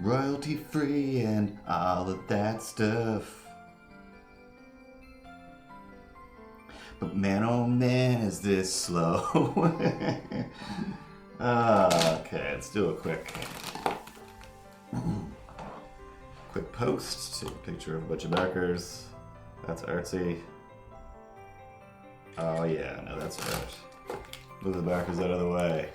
royalty free and all of that stuff. But man, oh man, is this slow. Okay, let's do a quick post. Take a picture of a bunch of markers. That's artsy. Oh yeah, no, that's art. Move the markers out of the way.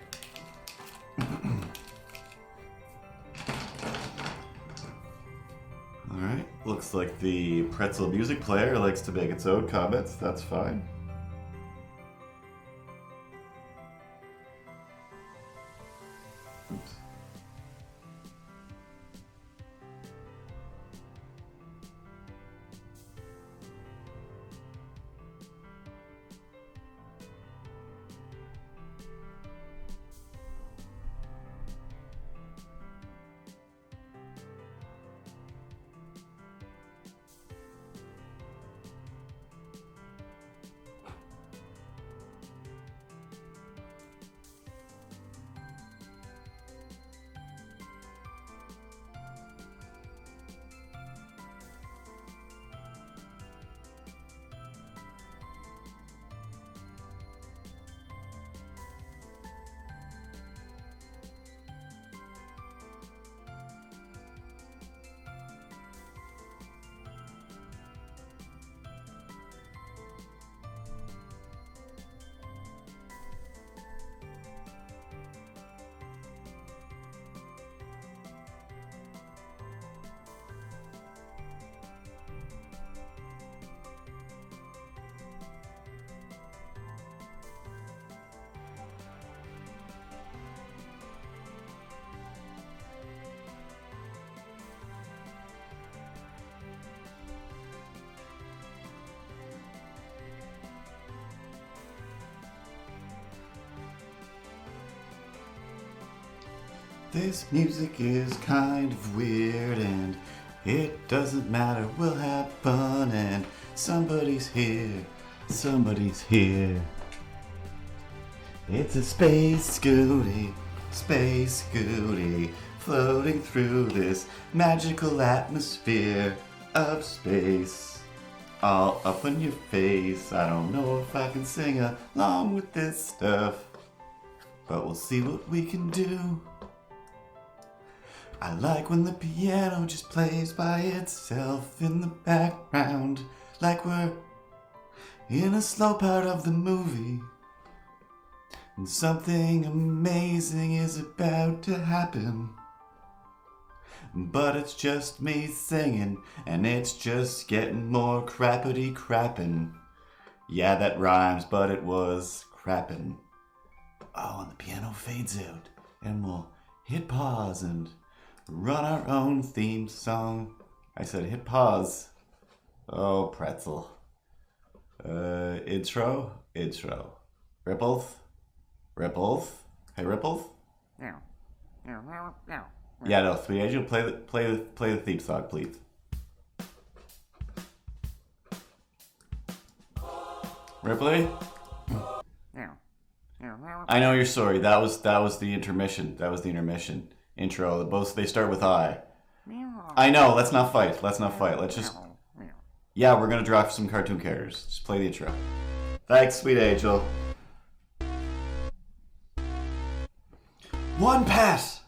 Alright, looks like the pretzel music player likes to make its own comments. That's fine. Oops. This music is kind of weird and it doesn't matter, we'll have fun and somebody's here, somebody's here. It's a space scooty, floating through this magical atmosphere of space. All up in your face, I don't know if I can sing along with this stuff, but we'll see what we can do. I like when the piano just plays by itself in the background, like we're in a slow part of the movie. And something amazing is about to happen. But it's just me singing, and it's just getting more crappity crappin'. Yeah, that rhymes, but it was crappin'. Oh, and the piano fades out, and we'll hit pause and run our own theme song. I said hit pause. Oh, pretzel. Intro. Ripples. Hey, Ripples. Yeah, no, Sweet Angel, play the theme song, please. Ripley. I know you're sorry. That was the intermission. That was the intermission. Intro. Both they start with I. I know. Let's not fight. Let's just. Yeah, we're gonna draw some cartoon characters. Just play the intro. Thanks, Sweet Angel. One pass.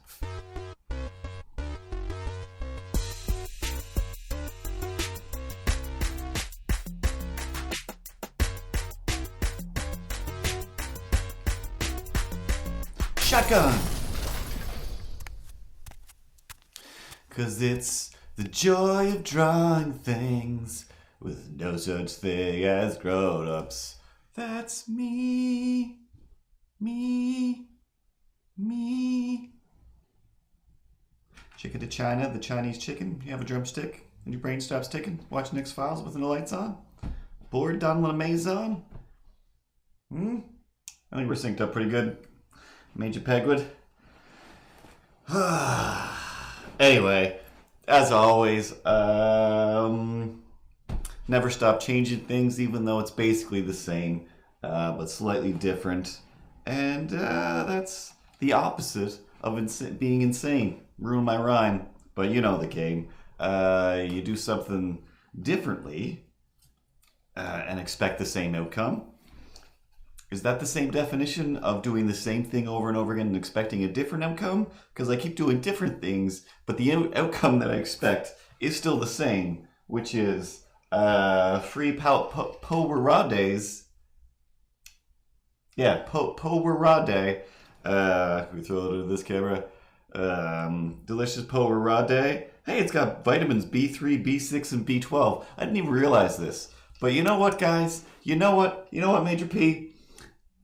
Shotgun. 'Cause it's the joy of drawing things with no such thing as grown-ups. That's me. Chicken to China, the Chinese chicken. You have a drumstick and your brain stops ticking. Watching X-Files with no lights on. Bored, Donald Maison. I think we're synced up pretty good. Major Pegwood. Anyway, as always, never stop changing things, even though it's basically the same, but slightly different. And that's the opposite of being insane. Ruin my rhyme. But you know the game. You do something differently and expect the same outcome. Is that the same definition of doing the same thing over and over again and expecting a different outcome? Because I keep doing different things, but the outcome that I expect is still the same, which is free po days. Yeah, po day. We throw it into this camera. Delicious po day. Hey, it's got vitamins B3, B6, and B12. I didn't even realize this. But you know what, guys? You know what, Major P?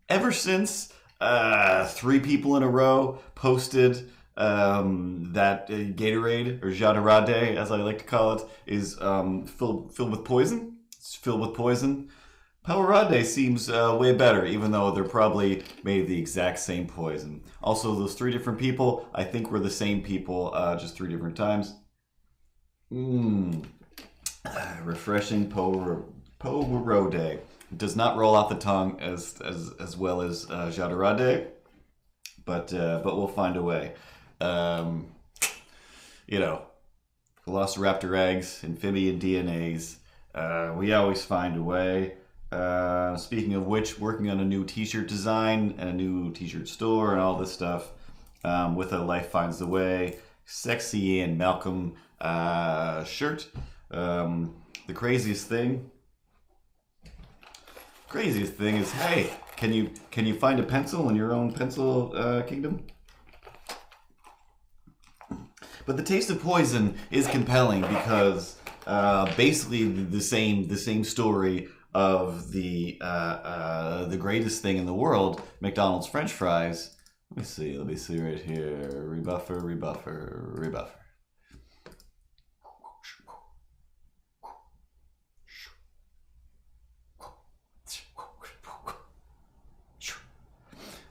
Ever since 3 people in a row posted that Gatorade, or Jaderade, as I like to call it, is filled with poison. It's filled with poison. Powerade seems way better, even though they're probably made of the exact same poison. Also, those 3 different people, I think were the same people, just 3 different times. Refreshing Powerade. Does not roll off the tongue as well as Jaderade, but we'll find a way. Velociraptor eggs, amphibian DNAs. We always find a way. Speaking of which, working on a new T-shirt design and a new T-shirt store and all this stuff. With a Life Finds the Way, Sexy and Malcolm shirt. The craziest thing is, hey, can you find a pencil in your own pencil kingdom? But the taste of poison is compelling because basically the same story of the greatest thing in the world, McDonald's French fries. Let me see right here. Rebuffer.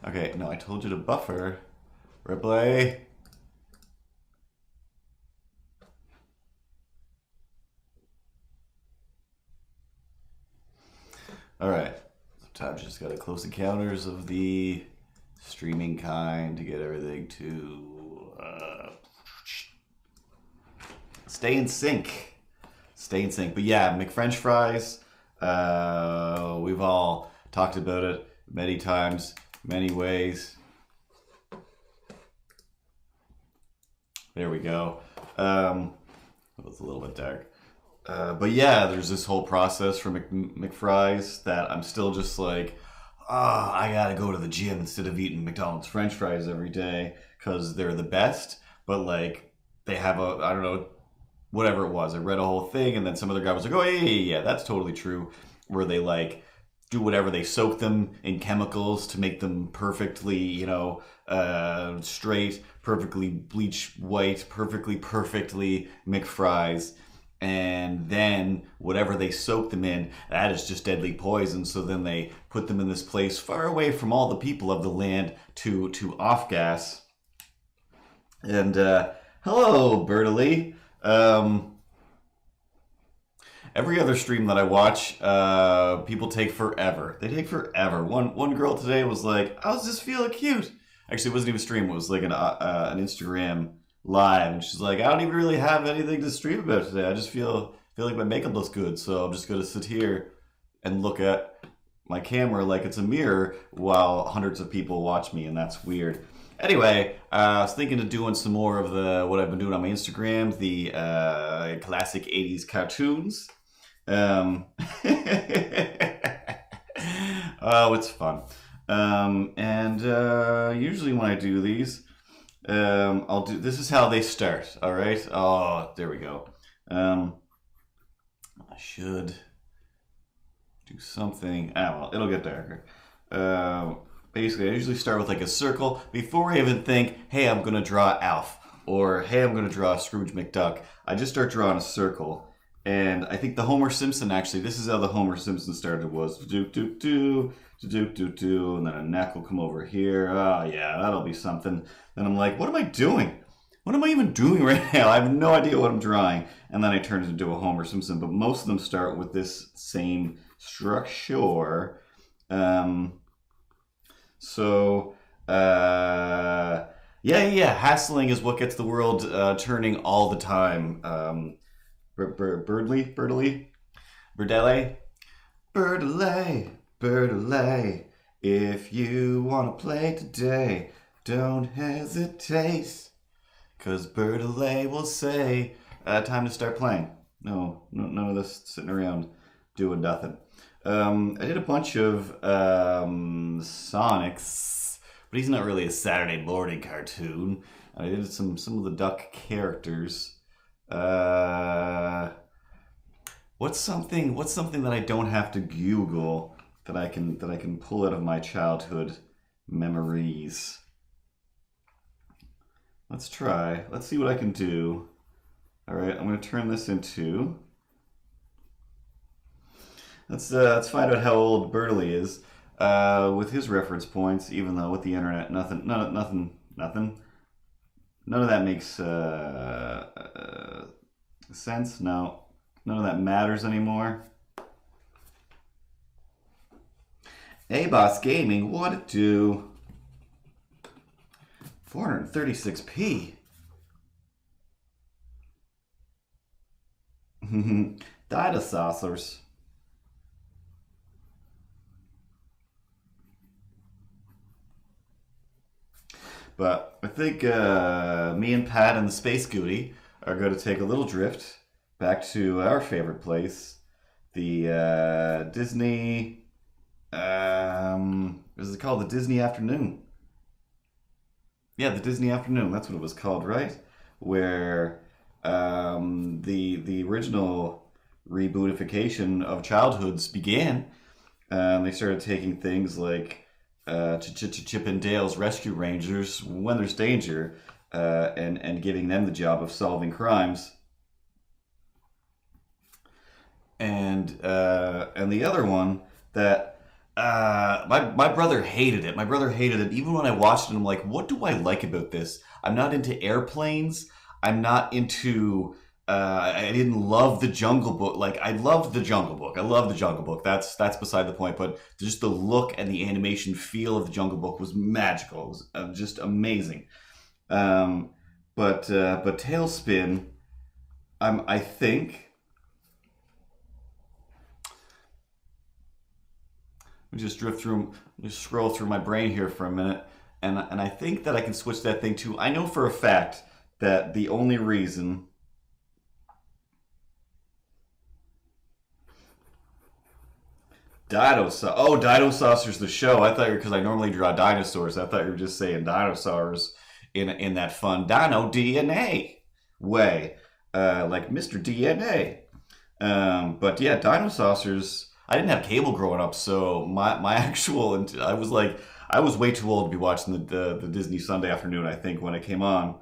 Okay, no, I told you to buffer. Replay. Alright. Sometimes you just gotta close encounters of the streaming kind to get everything to stay in sync. But yeah, McFrench fries. We've all talked about it many times. Many ways. There we go. It's a little bit dark. But yeah, there's this whole process for McFries that I'm still just like, I gotta go to the gym instead of eating McDonald's French fries every day because they're the best. But like, they have I don't know, whatever it was. I read a whole thing and then some other guy was like, oh yeah, that's totally true. Where they like, do whatever, they soak them in chemicals to make them perfectly, straight, perfectly bleach white, perfectly McFries. And then whatever they soak them in, that is just deadly poison. So then they put them in this place far away from all the people of the land to off gas. And hello, Bertily. Every other stream that I watch, people take forever. They take forever. One girl today was like, I was just feeling cute. Actually, it wasn't even a stream. It was like an Instagram live. And she's like, I don't even really have anything to stream about today. I just feel like my makeup looks good. So I'm just going to sit here and look at my camera like it's a mirror while hundreds of people watch me. And that's weird. Anyway, I was thinking of doing some more of what I've been doing on my Instagram, the classic 80s cartoons. Oh, it's fun. Usually when I do these, this is how they start, all right? Oh, there we go. I should do something. Well, it'll get darker. Basically, I usually start with like a circle before I even think, hey, I'm going to draw Alf, or hey, I'm going to draw Scrooge McDuck. I just start drawing a circle. And I think the Homer Simpson, actually, this is how the Homer Simpson started, was do-do-do, do-do-do, and then a neck will come over here. Oh, yeah, that'll be something. Then I'm like, what am I doing? What am I even doing right now? I have no idea what I'm drawing. And then I turn it into a Homer Simpson. But most of them start with this same structure. Yeah. Hassling is what gets the world turning all the time. Birdele, Birdele. If you want to play today, don't hesitate. Because Birdele will say, time to start playing. No, none of this sitting around doing nothing. I did a bunch of Sonics, but he's not really a Saturday morning cartoon. I did some of the duck characters. What's something that I don't have to Google that I can pull out of my childhood memories? Let's try. Let's see what I can do. All right, I'm going to turn this into. Let's find out how old Bertley is with his reference points. Even though with the internet, nothing. None of that makes sense. No, none of that matters anymore. Hey, Boss Gaming, what it do? 436p. Dinosaurs. But I think me and Pat and the Space Goody are going to take a little drift back to our favorite place, the Disney. Is it called the Disney Afternoon? Yeah, the Disney Afternoon. That's what it was called, right? Where the original rebootification of childhoods began. They started taking things like Chip and Dale's Rescue Rangers when there's danger, and giving them the job of solving crimes. And the other one that my brother hated it. My brother hated it. Even when I watched it, I'm like, what do I like about this? I'm not into airplanes. I'm not into. I didn't love the Jungle Book. Like, I loved the Jungle Book. I love the Jungle Book. That's beside the point. But just the look and the animation feel of the Jungle Book was magical. It was just amazing. But Tailspin, I think. Let me just scroll through my brain here for a minute, and I think that I can switch that thing to. I know for a fact that the only reason. Dinosaurs the show. I thought you were, because I normally draw dinosaurs. I thought you were just saying dinosaurs in that fun Dino DNA way, like Mr. DNA. But yeah, Dinosaurs. I didn't have cable growing up, so my actual I was way too old to be watching the Disney Sunday Afternoon. I think when it came on.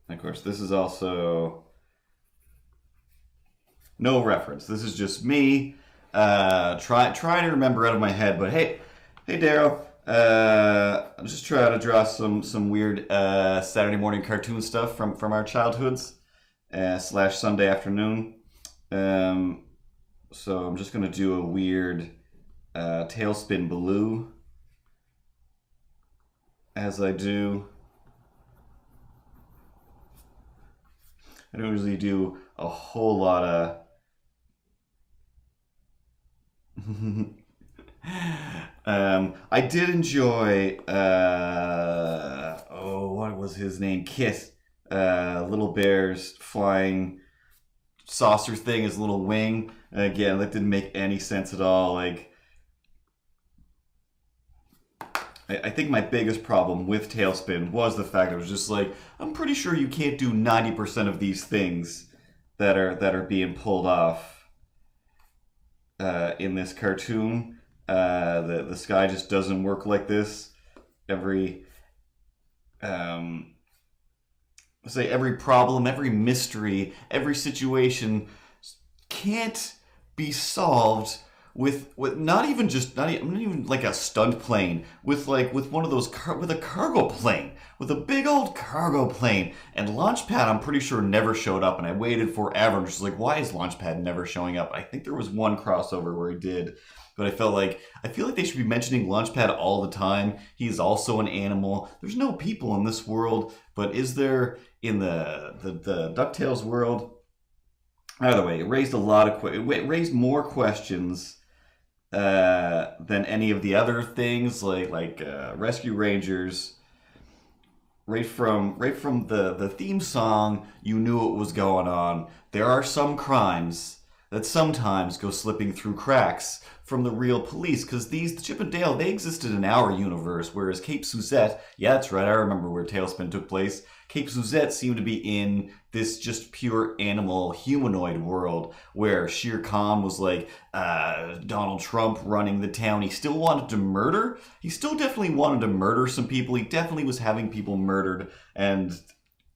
Of course, this is also no reference. This is just me try to remember out of my head. But hey, Daryl. I'm just trying to draw some weird Saturday morning cartoon stuff from our childhoods / Sunday afternoon. So I'm just gonna do a weird Tailspin Baloo as I do. I don't usually do a whole lot of. I did enjoy. What was his name? Kit. Little Bear's flying saucer thing, his little wing. Again, that didn't make any sense at all. Like, I think my biggest problem with Tailspin was the fact it was just like, I'm pretty sure you can't do 90% of these things that are being pulled off in this cartoon. The sky just doesn't work like this. Every problem, every mystery, every situation can't be solved with not even like a stunt plane, with one of those with a cargo plane, with a big old cargo plane. And Launchpad, I'm pretty sure, never showed up, and I waited forever. I'm just like, why is Launchpad never showing up? I think there was one crossover where he did. but I feel like they should be mentioning Launchpad all the time. He's also an animal. There's no people in this world, but is there in the DuckTales world? Either way, it raised it raised more questions than any of the other things, like Rescue Rangers. Right from the theme song, you knew what was going on. There are some crimes that sometimes go slipping through cracks from the real police, because the Chip and Dale, they existed in our universe, whereas Cape Suzette, yeah, that's right, I remember where Tailspin took place. Cape Suzette seemed to be in this just pure animal humanoid world where Shere Khan was like Donald Trump running the town. He still wanted to murder. He still definitely wanted to murder some people. He definitely was having people murdered. And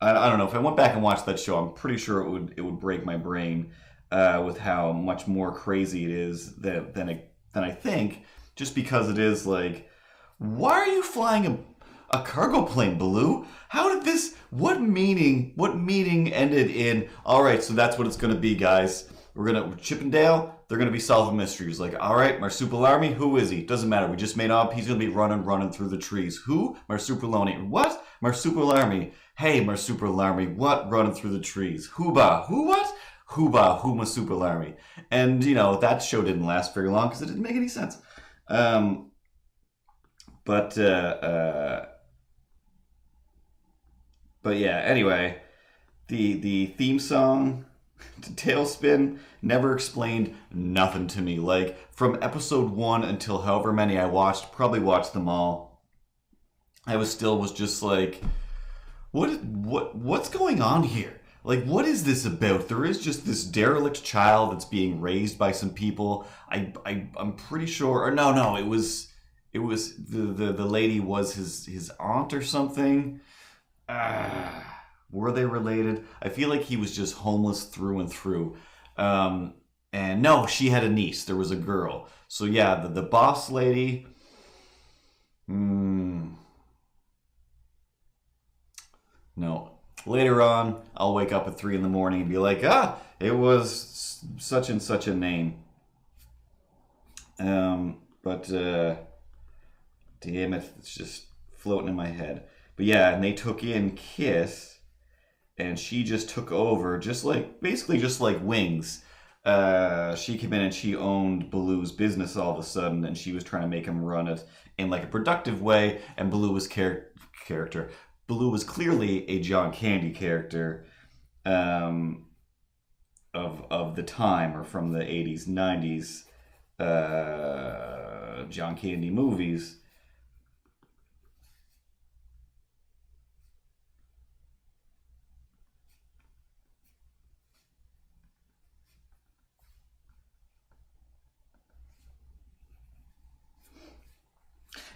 I don't know, if I went back and watched that show, I'm pretty sure it would break my brain with how much more crazy it is than I think. Just because it is like, why are you flying a cargo plane, Baloo? How did this? What meeting ended in? All right, so that's what it's gonna be, guys. Chip and Dale. They're gonna be solving mysteries. Like, all right, Marsupilami. Who is he? Doesn't matter. We just made up. He's gonna be running through the trees. Who? Marsupilami. What? Marsupilami. Hey, Marsupilami. What? Running through the trees. Who-ba? Who what? Who-ba? Who Marsupilami? And that show didn't last very long because it didn't make any sense. But yeah, anyway, the theme song to Tailspin never explained nothing to me. Like, from episode 1 until however many I watched, probably watched them all, I was just like, what's going on here? Like, what is this about? There is just this derelict child that's being raised by some people. I'm pretty sure, or no, it was the lady was his aunt or something. Were they related? I feel like he was just homeless through and through. And no, she had a niece. There was a girl. So yeah, the boss lady. No. Later on, I'll wake up at 3 a.m. and be like, it was such and such a name. But damn it, it's just floating in my head. But yeah, and they took in Kiss, and she just took over, basically just like Wings. She came in and she owned Baloo's business all of a sudden, and she was trying to make him run it in like a productive way. And Baloo was character. Baloo was clearly a John Candy character of the time, or from the 80s, 90s John Candy movies.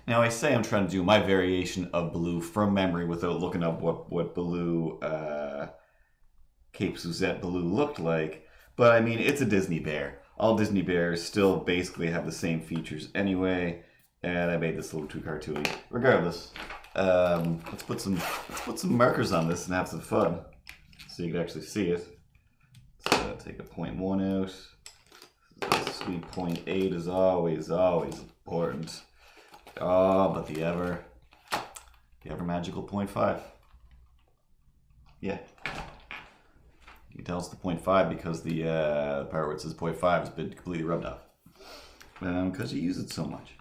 Now, I say I'm trying to do my variation of Baloo from memory without looking up what Baloo, Cape Suzette Baloo looked like. But, I mean, it's a Disney bear. All Disney bears still basically have the same features anyway. And I made this a little too cartoony. Regardless, let's put some markers on this and have some fun. So you can actually see it. Let's take a 0.1 out. Sweet 0.8 is always important. Oh, but the ever magical 0.5. Yeah. You can tell it's the 0.5 because the part where it says 0.5 has been completely rubbed off. Because you use it so much.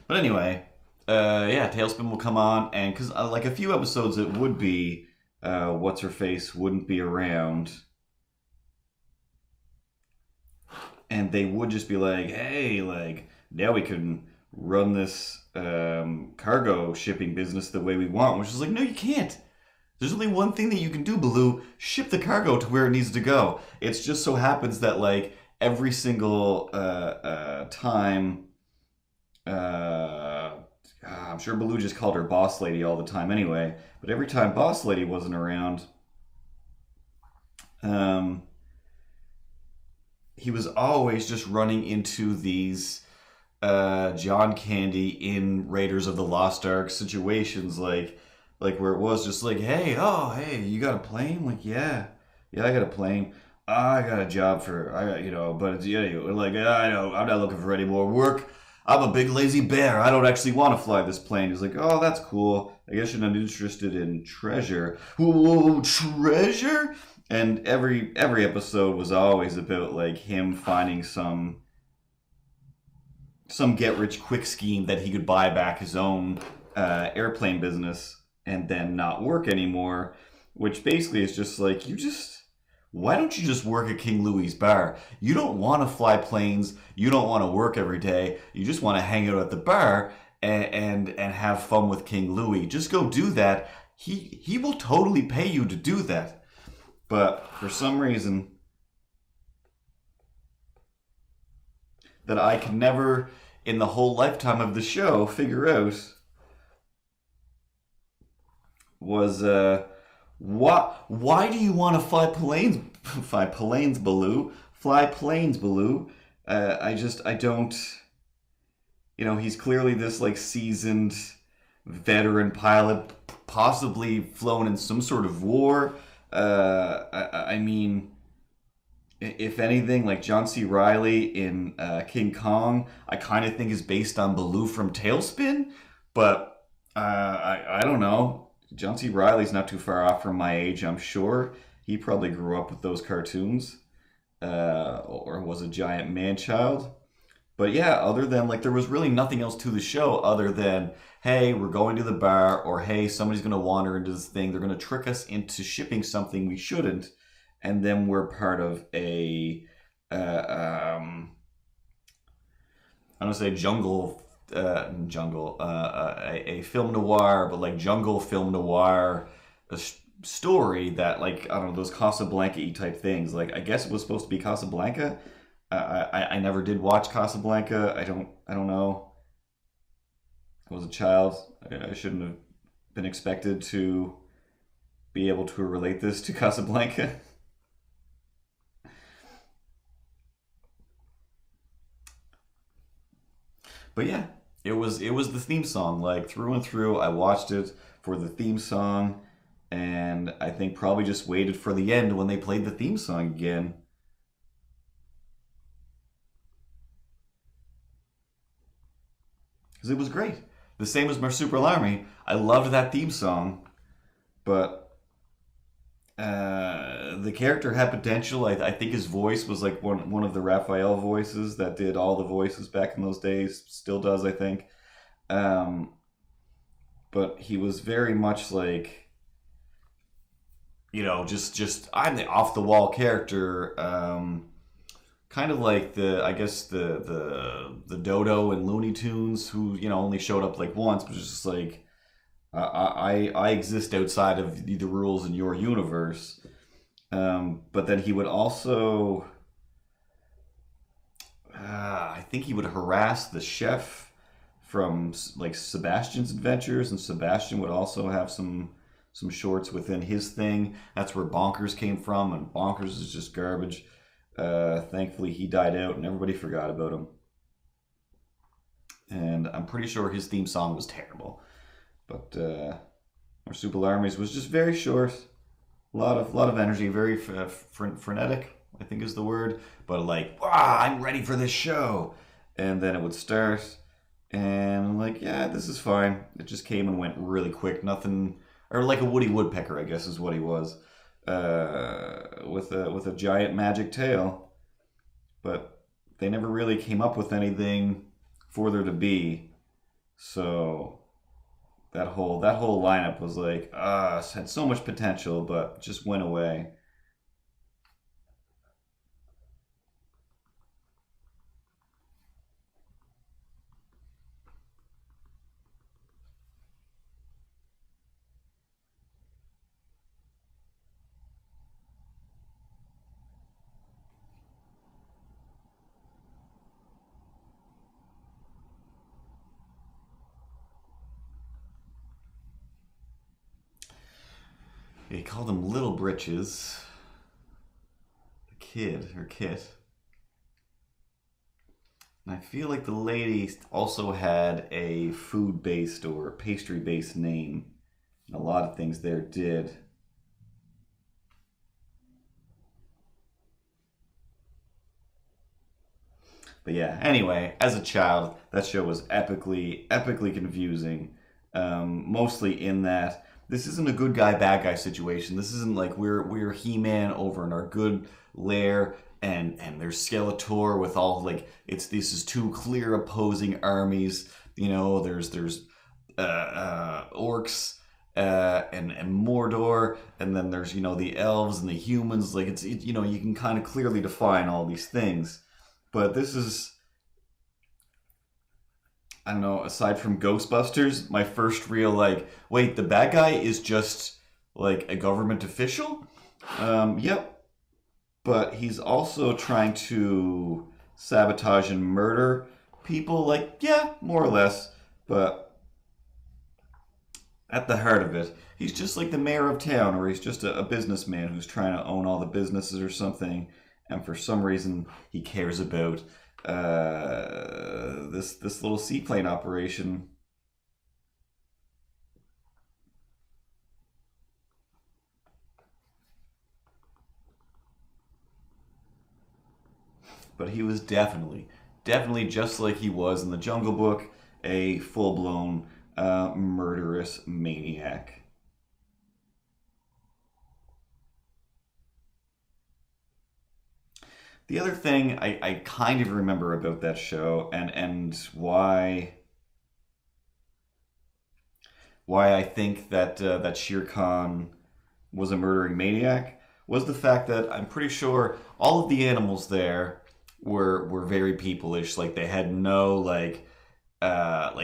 But anyway, Tailspin will come on, and because like a few episodes it would be What's-Her-Face wouldn't be around. And they would just be like, hey, like, now we can run this cargo shipping business the way we want. Which is like, no, you can't. There's only one thing that you can do, Baloo. Ship the cargo to where it needs to go. It just so happens that, like, every single time... I'm sure Baloo just called her Boss Lady all the time anyway. But every time Boss Lady wasn't around... he was always just running into these John Candy in Raiders of the Lost Ark situations, like where it was just like, hey, you got a plane? Like, yeah, I got a plane. I got a job for I got but it's like I know I'm not looking for any more work. I'm a big lazy bear. I don't actually want to fly this plane. He's like, oh, that's cool. I guess you're not interested in treasure. Whoa, treasure! And every episode was always about like him finding some get rich quick scheme that he could buy back his own airplane business and then not work anymore. Which basically is just like why don't you just work at King Louis's bar? You don't want to fly planes. You don't want to work every day. You just want to hang out at the bar and have fun with King Louis. Just go do that. He will totally pay you to do that. But for some reason that I can never in the whole lifetime of the show figure out was why do you want to fly planes fly planes Baloo fly planes Baloo I don't he's clearly this like seasoned veteran pilot possibly flown in some sort of war I mean if anything like John C. Reilly in King Kong I kind of think is based on Baloo from Tailspin but I don't know. John C. Riley's not too far off from my age, I'm sure. He probably grew up with those cartoons, or was a giant man child. But yeah, other than like, there was really nothing else to the show other than, hey, we're going to the bar, or hey, somebody's going to wander into this thing. They're going to trick us into shipping something we shouldn't, and then we're part of I don't say a film noir, but like jungle film noir story that like I don't know those Casablanca type things. Like I guess it was supposed to be Casablanca. I never did watch Casablanca. I don't know. I was a child. I shouldn't have been expected to be able to relate this to Casablanca. But yeah, it was the theme song like through and through. I watched it for the theme song, and I think probably just waited for the end when they played the theme song again. Because it was great. The same as Marsupial Army. I loved that theme song, but the character had potential. I think his voice was like one of the Raphael voices that did all the voices back in those days. Still does, I think. Um, but he was very much like just I'm the off the wall character. Kind of like the I guess the Dodo and Looney Tunes who only showed up like once, but just like I exist outside of the rules in your universe. But then he would also I think he would harass the chef from like Sebastian's adventures, and Sebastian would also have some shorts within his thing. That's where Bonkers came from, and Bonkers is just garbage. Thankfully, he died out, and everybody forgot about him. And I'm pretty sure his theme song was terrible. But Marsupial Armies was just very short. A lot of energy, very frenetic, I think is the word. But like, I'm ready for this show, and then it would start, and I'm like, yeah, this is fine. It just came and went really quick. Nothing, or like a Woody Woodpecker, I guess is what he was, with a giant magic tail. But they never really came up with anything for there to be. So that whole lineup was like had so much potential, but just went away. He called him Little Britches, the kid or kit. And I feel like the lady also had a food based or pastry based name. A lot of things there did. But yeah, anyway, as a child, that show was epically confusing. Mostly in that this isn't a good guy bad guy situation. This isn't like we're He-Man over in our good lair and there's Skeletor with all like this is two clear opposing armies. You know, there's orcs and Mordor, and then there's the elves and the humans. Like you can kind of clearly define all these things, but this is, I don't know, aside from Ghostbusters, my first real like, wait, the bad guy is just like a government official? Yep. But he's also trying to sabotage and murder people. Like, yeah, more or less. But at the heart of it, he's just like the mayor of town, or he's just a businessman who's trying to own all the businesses or something. And for some reason, he cares about this little seaplane operation. But he was definitely just like he was in the Jungle Book, a full-blown murderous maniac. The other thing I kind of remember about that show, and why I think that Shere Khan was a murdering maniac, was the fact that I'm pretty sure all of the animals there were very people-ish. Like they had no like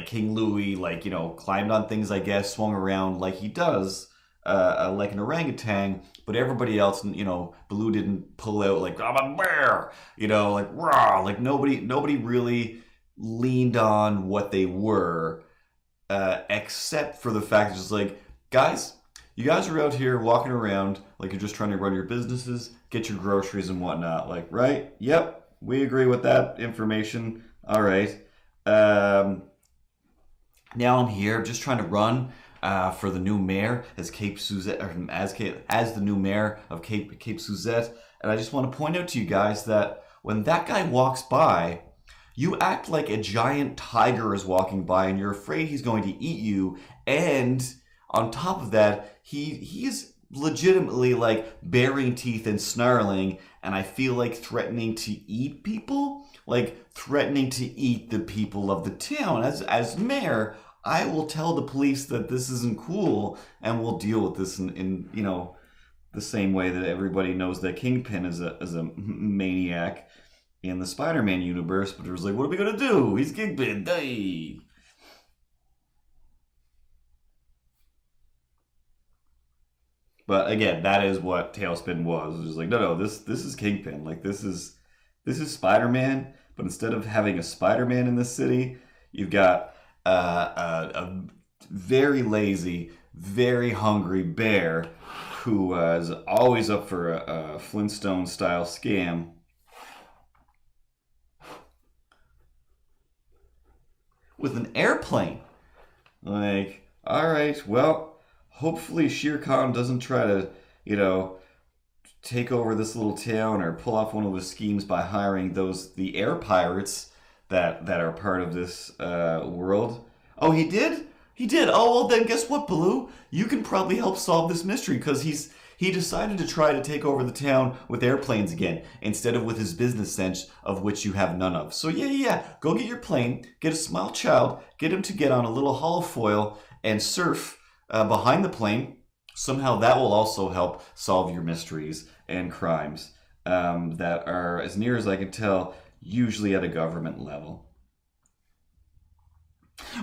King Louis, like climbed on things, I guess, swung around like he does, like an orangutan. But everybody else, Baloo didn't pull out like I'm a bear, like rah. Like nobody really leaned on what they were, except for the fact that it's like, guys, you guys are out here walking around like you're just trying to run your businesses, get your groceries and whatnot. Like, right? Yep, we agree with that information. All right. Now I'm here just trying to run for the new mayor as Cape Suzette, or as the new mayor of Cape Suzette. And I just want to point out to you guys that when that guy walks by, you act like a giant tiger is walking by and you're afraid he's going to eat you. And on top of that, he's legitimately like baring teeth and snarling, and I feel like threatening to eat people, like threatening to eat the people of the town. As mayor, I will tell the police that this isn't cool, and we'll deal with this in the same way that everybody knows that Kingpin is a maniac in the Spider-Man universe. But it was like, what are we gonna do? He's Kingpin. Hey. But again, that is what Tailspin was. It was just like, no, this is Kingpin. Like this is Spider-Man, but instead of having a Spider-Man in this city, you've got a very lazy, very hungry bear who is always up for a Flintstone-style scam. With an airplane. Like, all right, well, hopefully Shere Khan doesn't try to, take over this little town or pull off one of his schemes by hiring the air pirates that are part of this world. Oh, he did? He did. Oh, well, then guess what, Baloo? You can probably help solve this mystery because he decided to try to take over the town with airplanes again instead of with his business sense, of which you have none of. So yeah. Go get your plane, get a small child, get him to get on a little holofoil and surf behind the plane. Somehow that will also help solve your mysteries and crimes that are, as near as I can tell, usually at a government level.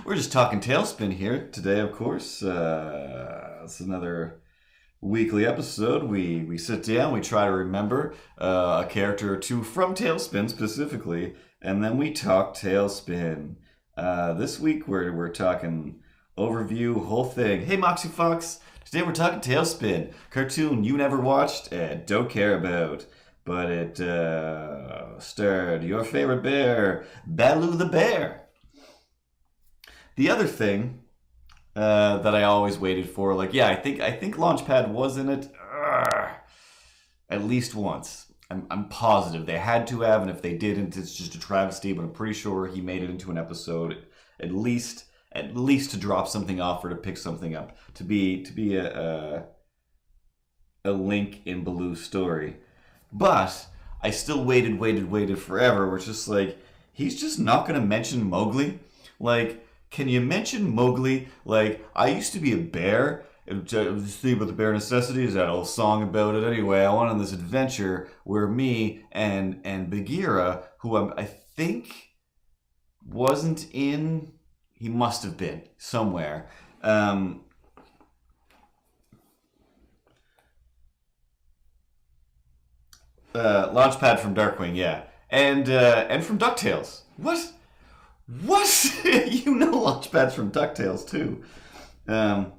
We're just talking Tailspin here today, of course. It's another weekly episode. We sit down, we try to remember a character or two from Tailspin specifically, and then we talk Tailspin. This week we're talking overview, whole thing. Hey, Moxie Fox! Today we're talking Tailspin, cartoon you never watched and don't care about. But it starred your favorite bear, Baloo the Bear. The other thing that I always waited for, I think Launchpad was in it at least once. I'm positive they had to have, and if they didn't, it's just a travesty. But I'm pretty sure he made it into an episode, at least to drop something off or to pick something up, to be a link in Baloo's story. But I still waited forever. We're just like, he's just not gonna mention Mowgli. Like, can you mention Mowgli? Like, I used to be a bear. This thing about the bare necessities, that old song about it. Anyway, I went on this adventure where me and Bagheera, who I think wasn't in, he must have been somewhere. Launchpad from Darkwing, yeah, and from Ducktales. What? What? You know Launchpad's from Ducktales too. Um,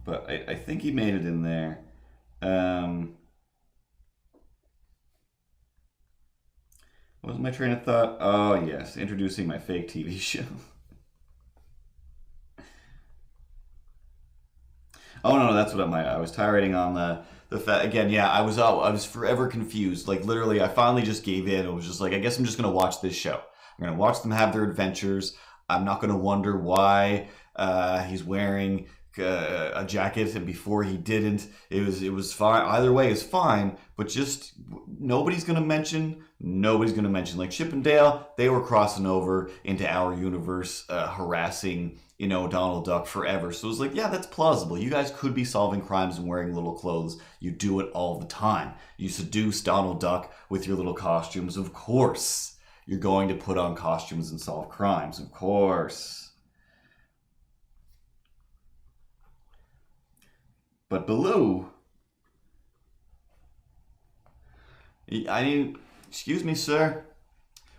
but I think he made it in there. Um, what was my train of thought? Oh yes, introducing my fake TV show. Oh no, that's what I was tirade on the fact again. Yeah, I was forever confused. Like literally, I finally just gave in. It was just like, I guess I'm just gonna watch this show. I'm gonna watch them have their adventures. I'm not gonna wonder why he's wearing a jacket and before he didn't. It was fine. Either way is fine. But just nobody's gonna mention like Chip and Dale. They were crossing over into our universe, harassing Donald Duck forever. So it was like, yeah, that's plausible. You guys could be solving crimes and wearing little clothes. You do it all the time. You seduce Donald Duck with your little costumes. Of course, you're going to put on costumes and solve crimes. Of course. But Baloo, excuse me, sir.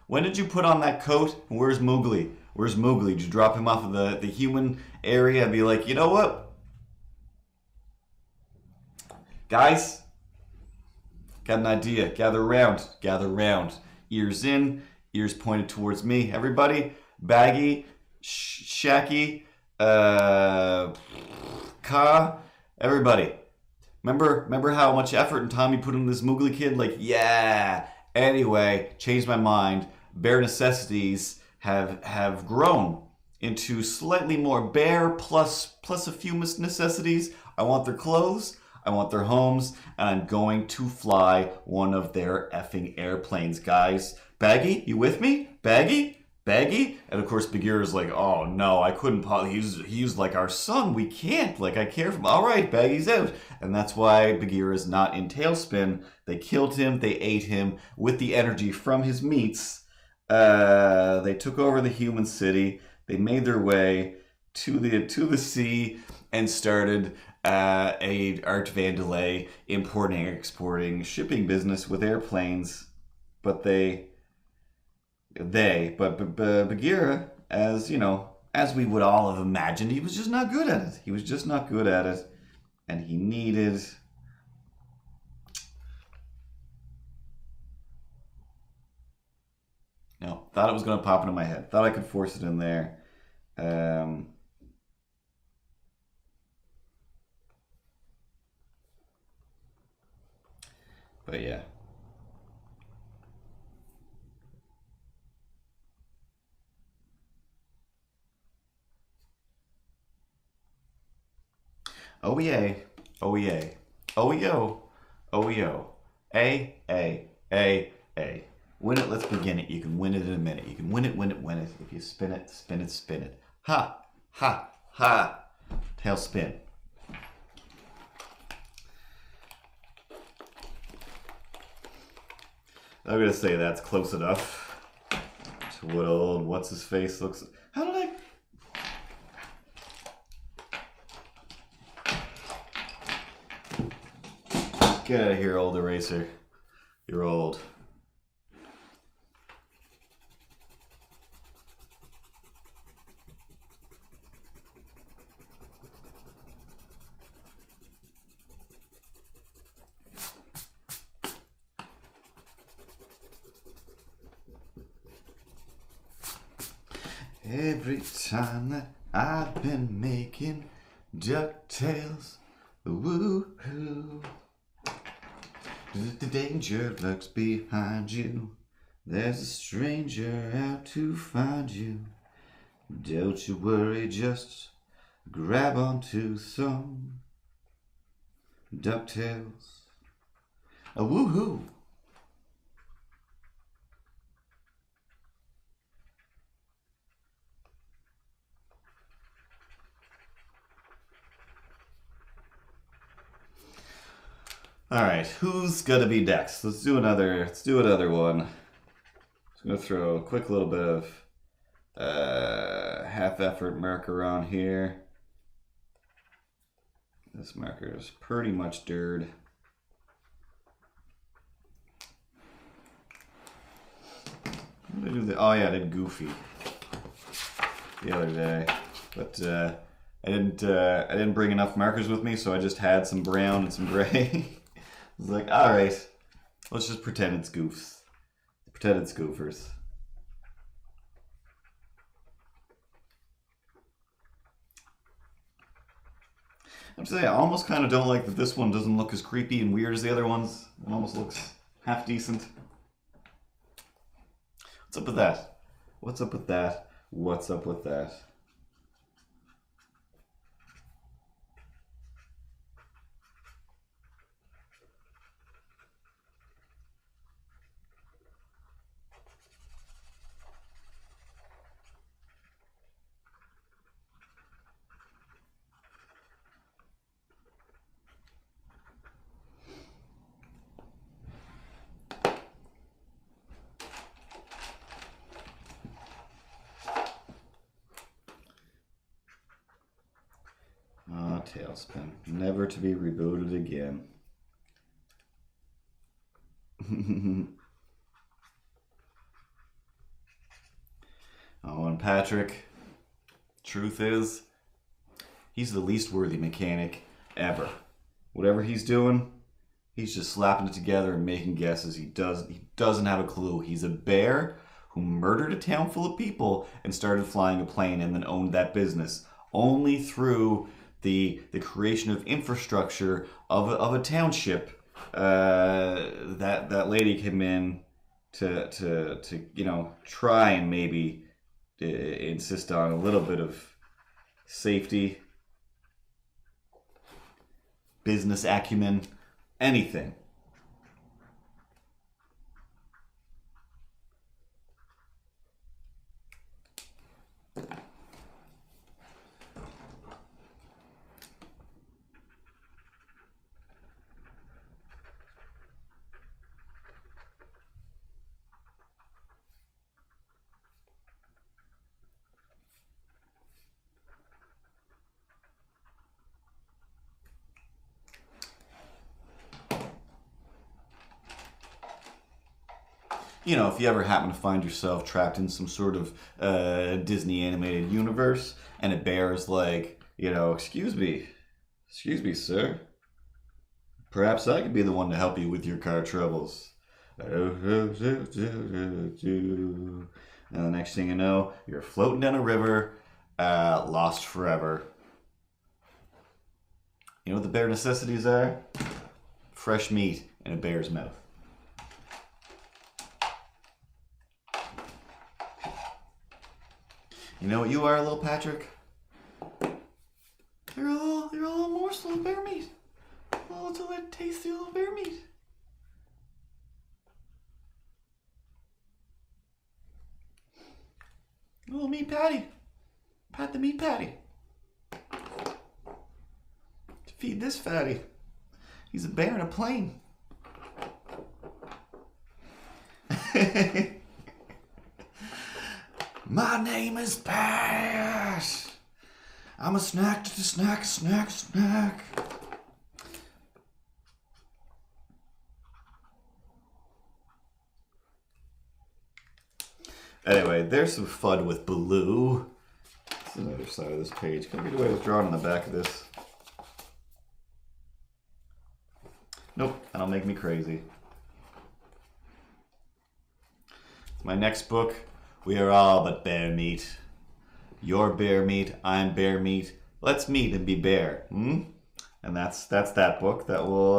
When did you put on that coat? And where's Mowgli? Where's Mowgli? Did you drop him off of the human area and be like, you know what? Guys, got an idea. Gather round. Gather round. Ears in, ears pointed towards me. Everybody, Baggy, Shacky, Ka, everybody. Remember how much effort and time you put into this Mowgli kid? Like, yeah. Anyway, changed my mind. Bare necessities have grown into slightly more bare plus a few necessities. I want their clothes, I want their homes, and I'm going to fly one of their effing airplanes, guys. Baggy, you with me? Baggy? Baggy? And of course Bagheera's like, oh no, I couldn't he's like our son, we can't, like I care for him. Alright, Baggy's out. And that's why Bagheera's not in Tailspin. They killed him, they ate him with the energy from his meats. They took over the human city. They made their way to the sea and started a Art Vandelay importing, exporting, shipping business with airplanes. But Bagheera, as we would all have imagined, he was just not good at it. He was just not good at it, and he needed. No, thought it was going to pop into my head. Thought I could force it in there. But yeah. Oh yay. Oh yay. Oh yo. Oh yo. A. Win it, let's begin it. You can win it in a minute. You can win it. If you spin it, spin it, spin it. Ha! Ha! Ha! Tail spin. I'm gonna say that's close enough to what old what's-his-face looks. How did I... Get out of here, old eraser. You're old. Every time that I've been making DuckTales. Woo-hoo. The danger lurks behind you. There's a stranger out to find you. Don't you worry, just grab onto some DuckTales. A woohoo! All right, who's gonna be next? Let's do another one. Just gonna throw a quick little bit of half-effort marker on here. This marker is pretty much dirt. Oh yeah, I did Goofy the other day, but I didn't bring enough markers with me, so I just had some brown and some gray. I was like, all right, let's just pretend it's goofs. Pretend it's goofers. I'm saying I almost kind of don't like that this one doesn't look as creepy and weird as the other ones. It almost looks half decent. What's up with that? What's up with that? What's up with that? Tailspin. Never to be rebooted again. Oh, and Patrick, truth is, he's the least worthy mechanic ever. Whatever he's doing, he's just slapping it together and making guesses. He doesn't have a clue. He's a bear who murdered a town full of people and started flying a plane and then owned that business. Only through the creation of infrastructure of a township that lady came in to try and maybe insist on a little bit of safety, business acumen, anything. You know, if you ever happen to find yourself trapped in some sort of Disney animated universe and a bear is like, excuse me, sir. Perhaps I could be the one to help you with your car troubles. And the next thing you know, you're floating down a river, lost forever. You know what the bear necessities are? Fresh meat in a bear's mouth. You know what you are, little Patrick? You're a little morsel of bear meat. A little tasty little bear meat. A little meat patty. Pat the meat patty. To feed this fatty. He's a bear in a plane. My name is Pat. I'm a snack to the snack. Anyway, there's some fun with Baloo. That's another side of this page. Can I get away with drawing on the back of this? Nope, that'll make me crazy. My next book, We Are All But Bear Meat. You're bear meat, I'm bear meat. Let's meet and be bear. Hmm? And that's that book that will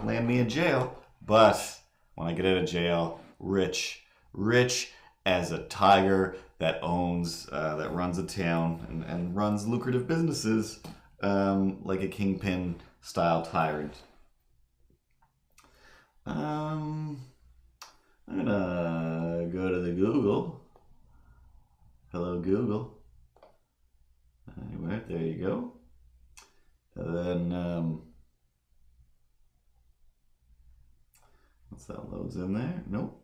land me in jail. But when I get out of jail, rich as a tiger that runs a town and runs lucrative businesses like a kingpin style tyrant. I'm gonna go to the Google. Hello, Google. Anyway, there you go. And then, once that loads in there, nope.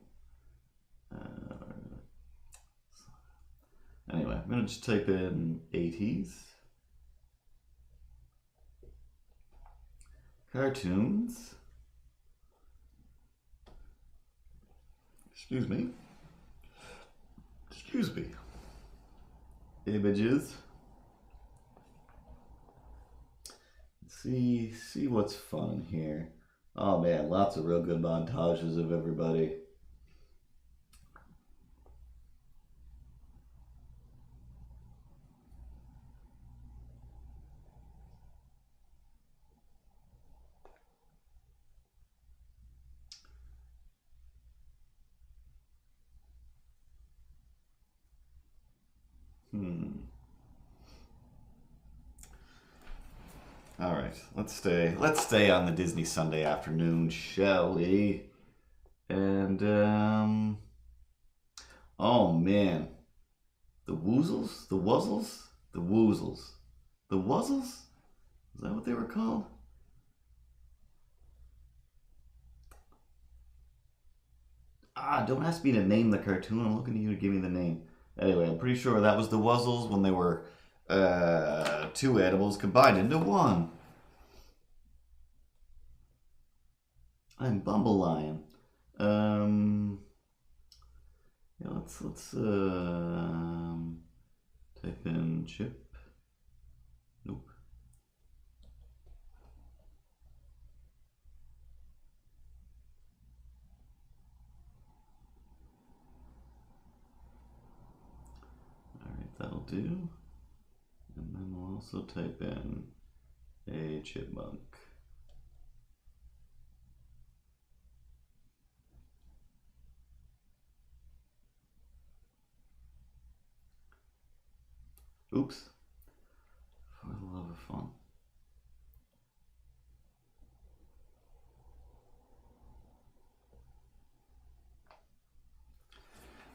Anyway, I'm gonna just type in 80s cartoons. Excuse me. Images. See what's fun here. Oh man, lots of real good montages of everybody. All right, let's stay on the Disney Sunday afternoon, shall we? And oh man, the Woozles, the Wuzzles, the Woozles, the Wuzzles. Is that what they were called? Don't ask me to name the cartoon. I'm looking at you to give me the name. Anyway, I'm pretty sure that was the Wuzzles when they were two animals combined into one. I'm Bumble Lion. Yeah, let's type in Chip. Nope. All right, that'll do. And then we'll also type in a chipmunk. Oops. For the love of fun.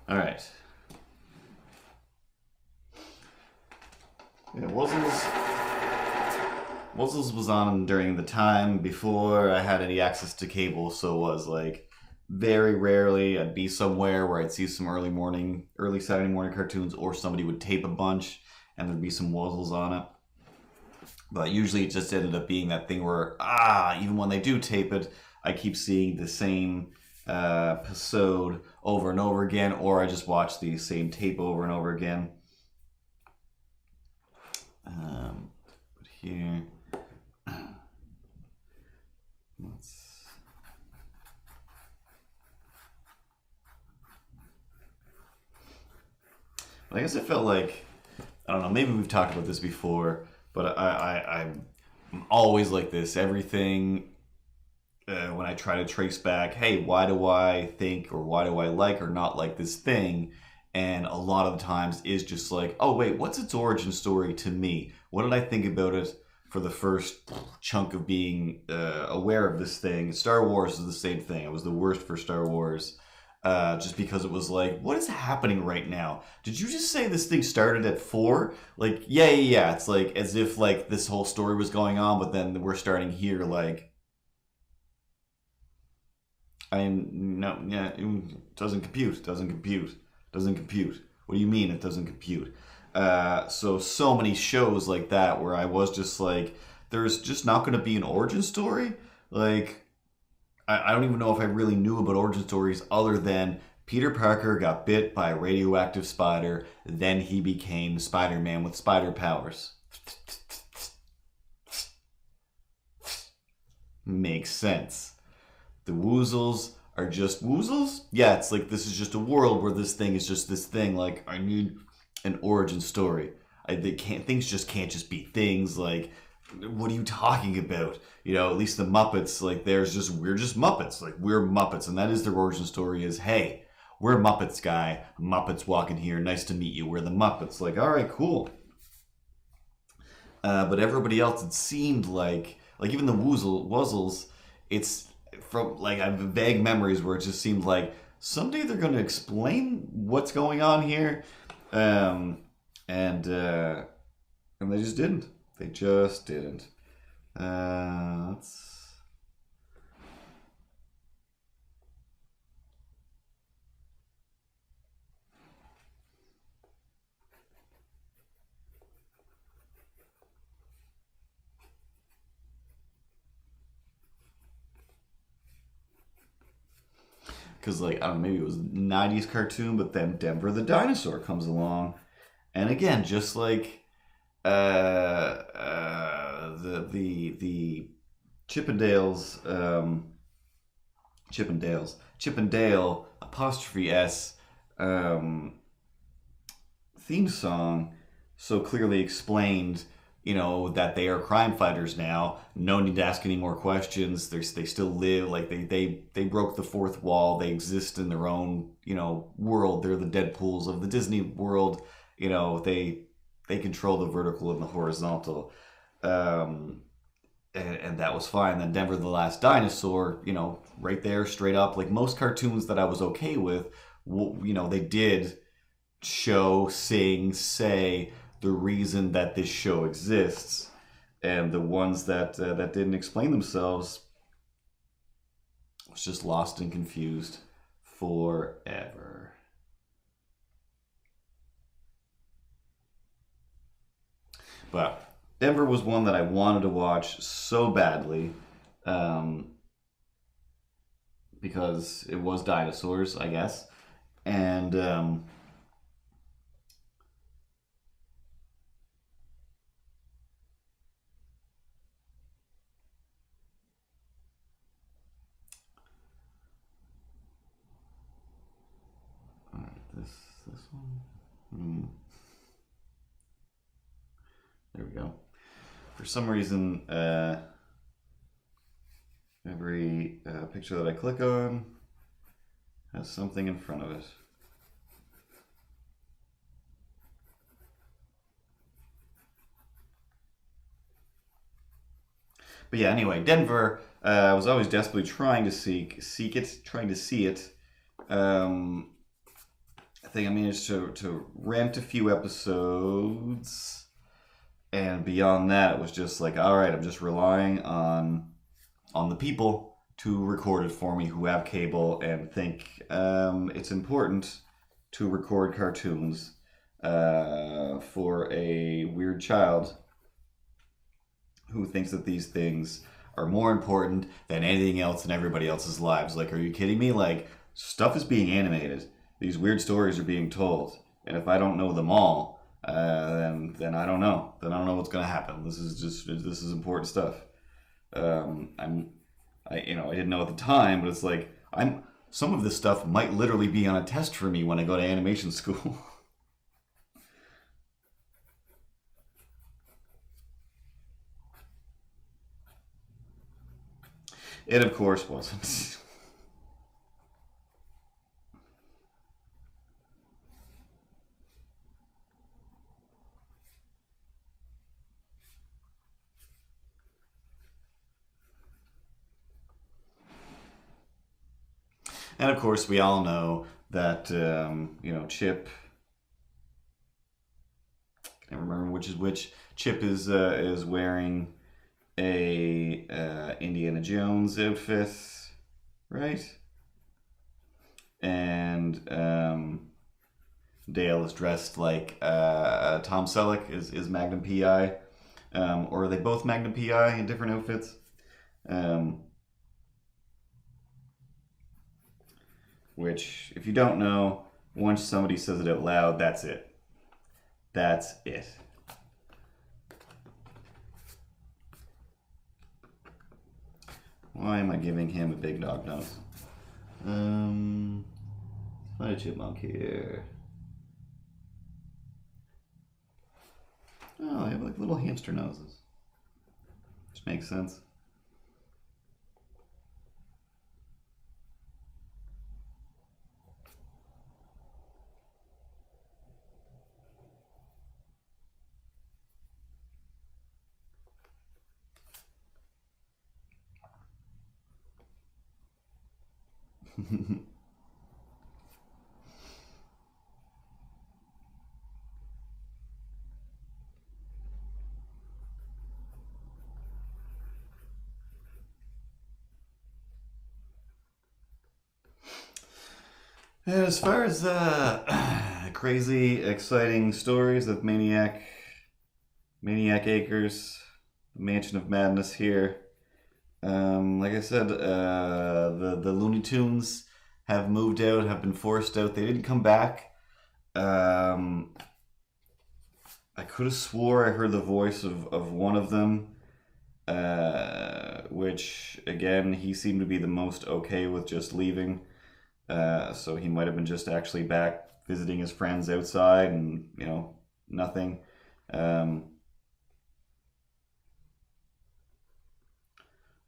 All right. Yeah, Wuzzles was on during the time before I had any access to cable, so it was like very rarely I'd be somewhere where I'd see some early Saturday morning cartoons, or somebody would tape a bunch and there'd be some Wuzzles on it. But usually it just ended up being that thing where, even when they do tape it, I keep seeing the same episode over and over again, or I just watch the same tape over and over again. But here, I guess I felt like, I don't know, maybe we've talked about this before, but I'm always like this. Everything, when I try to trace back, hey, why do I think, or why do I like or not like this thing? And a lot of the times is just like, oh wait, what's its origin story to me? What did I think about it for the first chunk of being aware of this thing? Star Wars is the same thing. I was the worst for Star Wars. Just because it was like, what is happening right now? Did you just say this thing started at 4? Like, yeah. It's like as if like this whole story was going on, but then we're starting here. Like, it doesn't compute. What do you mean it doesn't compute? So many shows like that where I was just like, there's just not going to be an origin story. Like, I don't even know if I really knew about origin stories other than Peter Parker got bit by a radioactive spider, then he became Spider-Man with spider powers. Makes sense. The Woozles are just Woozles? Yeah, it's like this is just a world where this thing is just this thing. Like, I need an origin story. Things just can't just be things. Like, what are you talking about? You know, at least the Muppets, like, we're just Muppets. Like, we're Muppets, and that is their origin story. Is, hey, we're Muppets, guy. Muppets walking here. Nice to meet you. We're the Muppets. Like, all right, cool. But everybody else, it seemed like even the Wuzzles, it's from, like, I have vague memories where it just seemed like someday they're going to explain what's going on here, and they just didn't. They just didn't. Let's. Because, like, I don't know, maybe it was 90s cartoon, but then Denver the Dinosaur comes along. And again, just like the Chippendale apostrophe S theme song so clearly explained, you know, that they are crime fighters now. No need to ask any more questions. They still live, like, they broke the fourth wall. They exist in their own, you know, world. They're the Deadpools of the Disney world. You know, they control the vertical and the horizontal. And that was fine. Then Denver the Last Dinosaur, you know, right there, straight up. Like most cartoons that I was okay with, you know, they did show, sing, say the reason that this show exists. And the ones that didn't explain themselves was just lost and confused forever. But Denver was one that I wanted to watch so badly, because it was dinosaurs, I guess, and all right, this one. There we go. For some reason, every picture that I click on has something in front of it. But yeah, anyway, Denver, I was always desperately trying to see it. I think I managed to rent a few episodes. And beyond that, it was just like, all right, I'm just relying on the people to record it for me who have cable and think it's important to record cartoons for a weird child who thinks that these things are more important than anything else in everybody else's lives. Like, are you kidding me? Like, stuff is being animated. These weird stories are being told. And if I don't know them all, then I don't know. Then I don't know what's going to happen. This is important stuff. I didn't know at the time, but it's like some of this stuff might literally be on a test for me when I go to animation school. It of course wasn't. And of course, we all know that Chip. I can't remember which is which. Chip is wearing a Indiana Jones outfit, right? And Dale is dressed like Tom Selleck is Magnum PI, or are they both Magnum PI in different outfits? Which, if you don't know, once somebody says it out loud, that's it. That's it. Why am I giving him a big dog nose? Find a chipmunk here. Oh, they have like little hamster noses. Which makes sense. As far as crazy, exciting stories of Maniac Acres, Mansion of Madness here. Like I said, the Looney Tunes have moved out, have been forced out. They didn't come back. Um, I could have swore I heard the voice of one of them, which again he seemed to be the most okay with just leaving. So he might have been just actually back visiting his friends outside, and nothing. Um,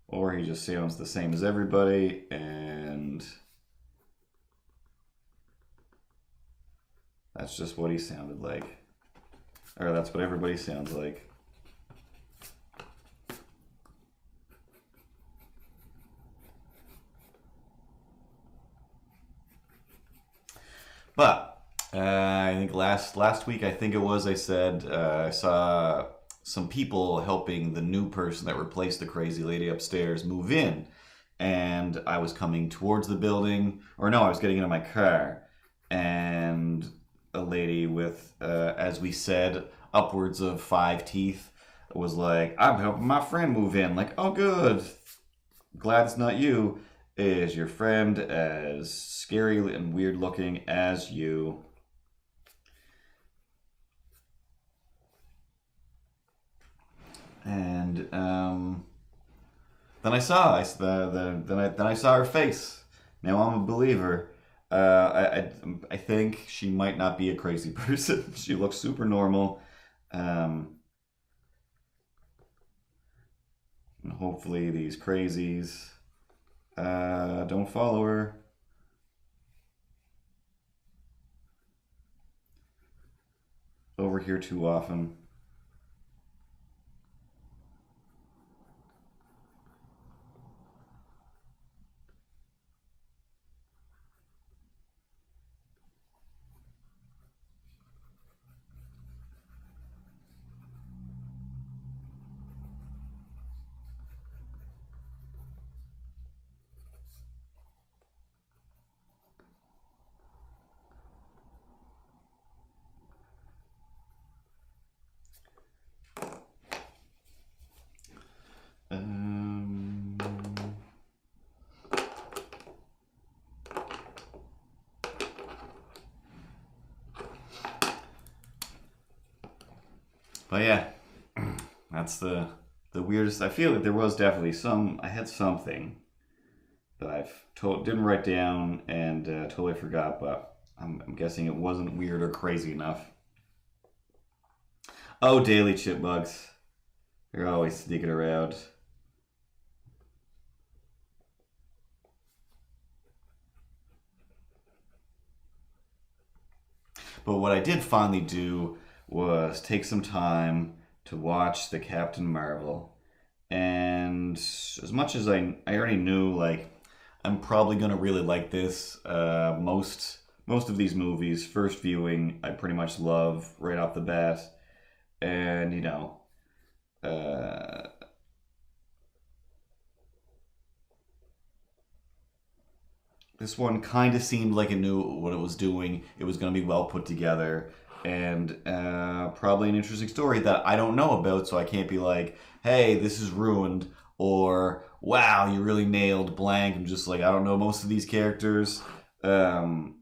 or he just sounds the same as everybody, and that's just what he sounded like. Or that's what everybody sounds like. But I think last week, I think it was, I said I saw some people helping the new person that replaced the crazy lady upstairs move in. And I was coming towards the building, or no, I was getting into my car, and a lady with, as we said, upwards of 5 teeth was like, I'm helping my friend move in. Like, oh, good. Glad it's not you. Is your friend as scary and weird looking as you? And then I saw then I saw her face. Now I'm a believer. I think she might not be a crazy person. She looks super normal. Um, and hopefully these crazies don't follow her. Over here too often. Um, but yeah, that's the weirdest. I feel like there was definitely some. I had something that didn't write down and totally forgot, but I'm guessing it wasn't weird or crazy enough. Oh, daily chipmugs. They're always sneaking around. But what I did finally do was take some time to watch the Captain Marvel. And as much as I already knew, like, I'm probably gonna really like this. Most of these movies, first viewing, I pretty much love right off the bat. And uh, this one kind of seemed like it knew what it was doing. It was going to be well put together, and probably an interesting story that I don't know about, so I can't be like, hey, this is ruined, or wow, you really nailed blank. I'm just like, I don't know most of these characters. Um,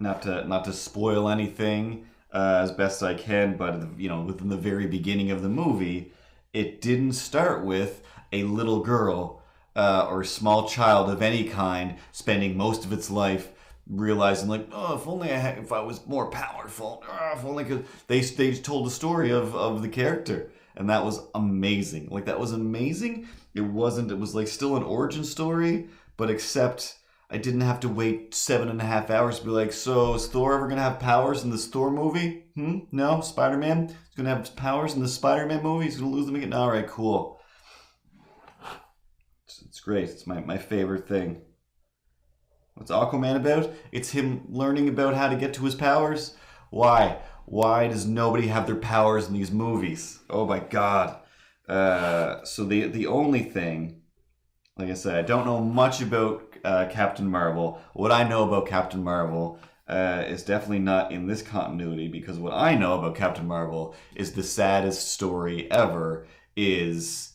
not to spoil anything as best I can, but within the very beginning of the movie, it didn't start with a little girl or small child of any kind spending most of its life realizing like, oh, if only if I was more powerful, if only could they told the story of the character, and that was amazing. Like that was amazing. It was like still an origin story, but except I didn't have to wait 7.5 hours to be like, so is Thor ever gonna have powers in this Thor movie? No, Spider-Man is gonna have powers in the Spider-Man movie. He's gonna lose them again. All right, cool. It's great. It's my favorite thing. What's Aquaman about? It's him learning about how to get to his powers. Why? Why does nobody have their powers in these movies? Oh my god. So the only thing, like I said, I don't know much about Captain Marvel. What I know about Captain Marvel is definitely not in this continuity, because what I know about Captain Marvel is the saddest story ever is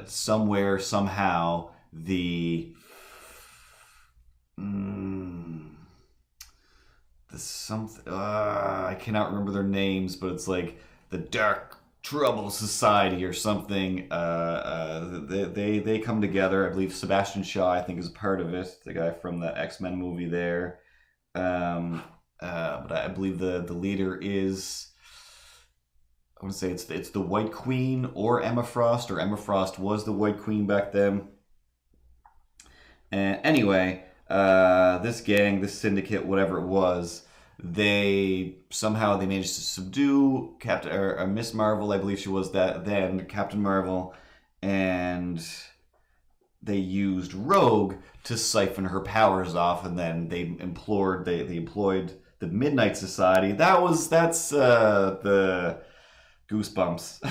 somewhere, somehow, I cannot remember their names, but it's like the Dark Trouble Society or something. They come together. I believe Sebastian Shaw, I think, is a part of it. The guy from the X-Men movie there. But I believe the leader is, I want to say it's the White Queen or Emma Frost, or Emma Frost was the White Queen back then. And anyway, this gang, this syndicate, whatever it was, they managed to subdue Captain or Miss Marvel, I believe she was that then, Captain Marvel, and they used Rogue to siphon her powers off, and then they employed the Midnight Society. That's the Goosebumps.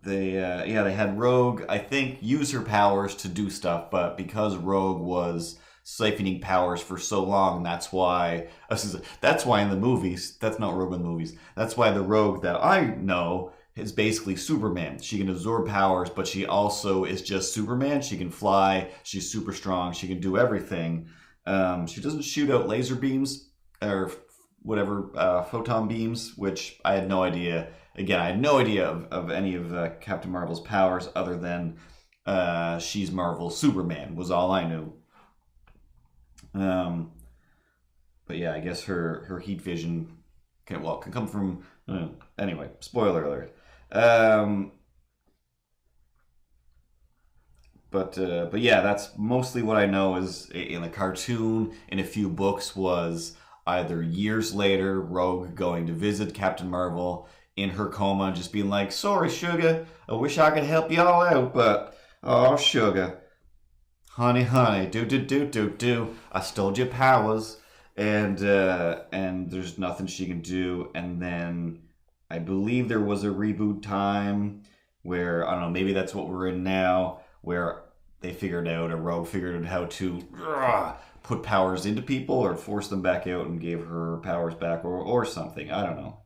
They had Rogue, I think, use her powers to do stuff, but because Rogue was siphoning powers for so long, that's why in the movies, that's not Rogue in the movies, that's why the Rogue that I know is basically Superman. She can absorb powers, but she also is just Superman. She can fly, she's super strong, she can do everything. She doesn't shoot out laser beams or whatever, photon beams, which I had no idea. Again, I had no idea of any of Captain Marvel's powers other than she's Marvel Superman was all I knew. But yeah, I guess her heat vision can come from anyway. Spoiler alert. But yeah, that's mostly what I know. Is in the cartoon, in a few books, was either years later Rogue going to visit Captain Marvel in her coma, just being like, sorry, Sugar, I wish I could help you all out, but, oh, Sugar, honey, do, I stole your powers, and there's nothing she can do. And then I believe there was a reboot time where, I don't know, maybe that's what we're in now, where they figured out, or Rogue figured out how to put powers into people or force them back out and gave her powers back, or something, I don't know.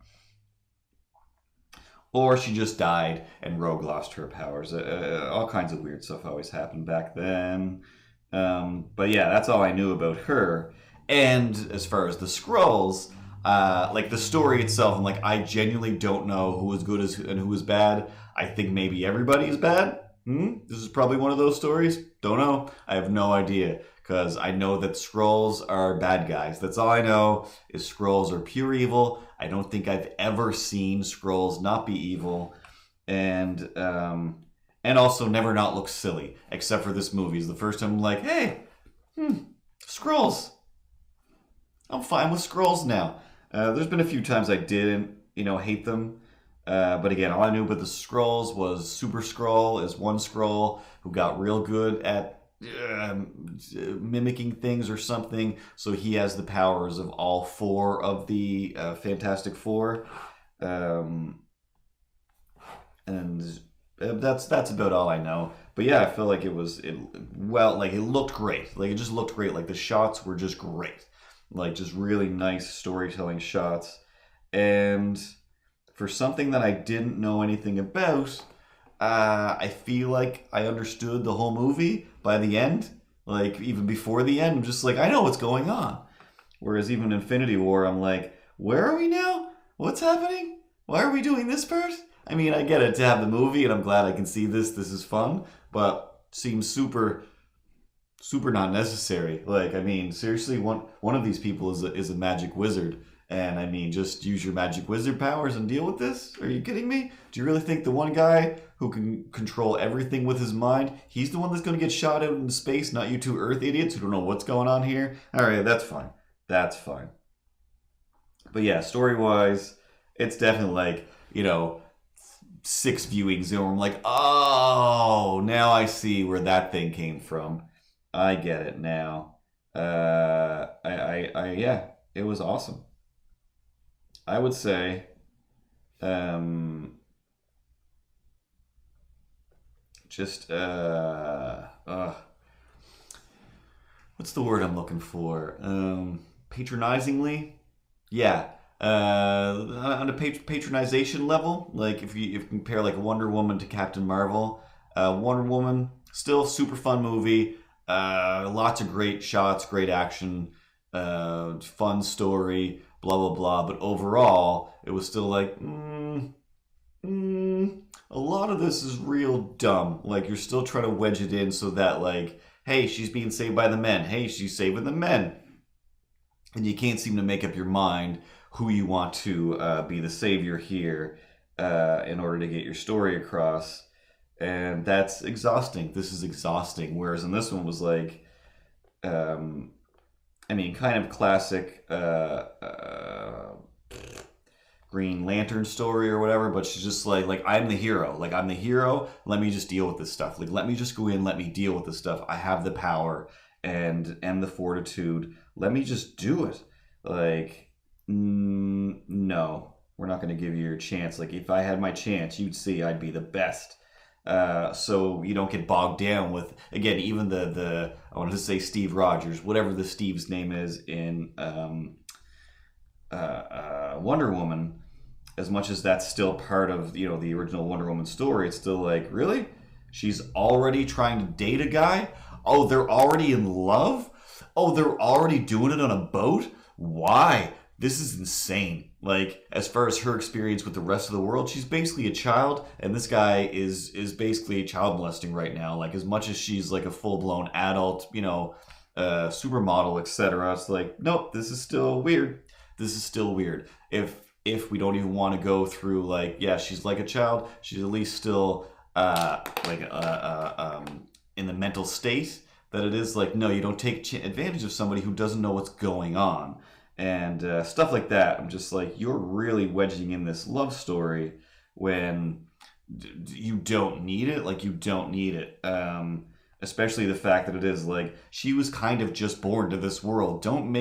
Or she just died and Rogue lost her powers. All kinds of weird stuff always happened back then. But yeah, that's all I knew about her. And as far as the Skrulls, like the story itself, and like I genuinely don't know who is good and who is bad. I think maybe everybody is bad. This is probably one of those stories. Don't know. I have no idea. Because I know that Skrulls are bad guys. That's all I know, is Skrulls are pure evil. I don't think I've ever seen Skrulls not be evil. And also never not look silly. Except for this movie. It's the first time I'm like, hey, Skrulls. I'm fine with Skrulls now. There's been a few times I didn't, hate them. But again, all I knew about the Skrulls was Super Skrull is one Skrull who got real good at mimicking things or something, so he has the powers of all four of the Fantastic Four, and that's about all I know. But yeah, I feel like it looked great. Like it just looked great. Like the shots were just great. Like just really nice storytelling shots, and for something that I didn't know anything about, I feel like I understood the whole movie by the end. Like, even before the end, I'm just like, I know what's going on. Whereas even Infinity War, I'm like, where are we now? What's happening? Why are we doing this part? I mean, I get it to have the movie, and I'm glad I can see this. This is fun, but seems super not necessary. Like, I mean, seriously, one of these people is a magic wizard, and I mean, just use your magic wizard powers and deal with this. Are you kidding me? Do you really think the one guy who can control everything with his mind, he's the one that's going to get shot out into space, not you two Earth idiots who don't know what's going on here? All right, that's fine. That's fine. But yeah, story wise, it's definitely like, six viewings in where I'm like, oh, now I see where that thing came from. I get it now. Yeah, it was awesome. I would say, um, just, what's the word I'm looking for? Patronizingly? Yeah. On a patronization level, like if you compare like Wonder Woman to Captain Marvel, Wonder Woman still super fun movie, lots of great shots, great action, fun story, blah blah blah. But overall, it was still like, a lot of this is real dumb. Like you're still trying to wedge it in so that like, hey, she's being saved by the men. Hey, she's saving the men, and you can't seem to make up your mind who you want to be the savior here in order to get your story across. And that's exhausting. This is exhausting. Whereas in this one was like, I mean, kind of classic Green Lantern story or whatever, but she's just like I'm the hero. Like I'm the hero. Let me just deal with this stuff. Like let me just go in. Let me deal with this stuff. I have the power and the fortitude. Let me just do it. Like no, we're not going to give you your chance. Like if I had my chance, you'd see I'd be the best. So you don't get bogged down with again even the I wanted to say Steve Rogers, whatever the Steve's name is in Wonder Woman. As much as that's still part of the original Wonder Woman story, it's still like really, she's already trying to date a guy. Oh, they're already in love. Oh, they're already doing it on a boat. Why? This is insane. Like, as far as her experience with the rest of the world, she's basically a child, and this guy is basically child molesting right now. Like, as much as she's like a full blown adult, supermodel, etc. It's like, nope, this is still weird. This is still weird. If we don't even want to go through like, yeah, she's like a child. She's at least still in the mental state that it is like, no, you don't take advantage of somebody who doesn't know what's going on. And stuff like that. I'm just like, you're really wedging in this love story when you don't need it. Like, you don't need it. Especially the fact that it is like, she was kind of just born to this world. Don't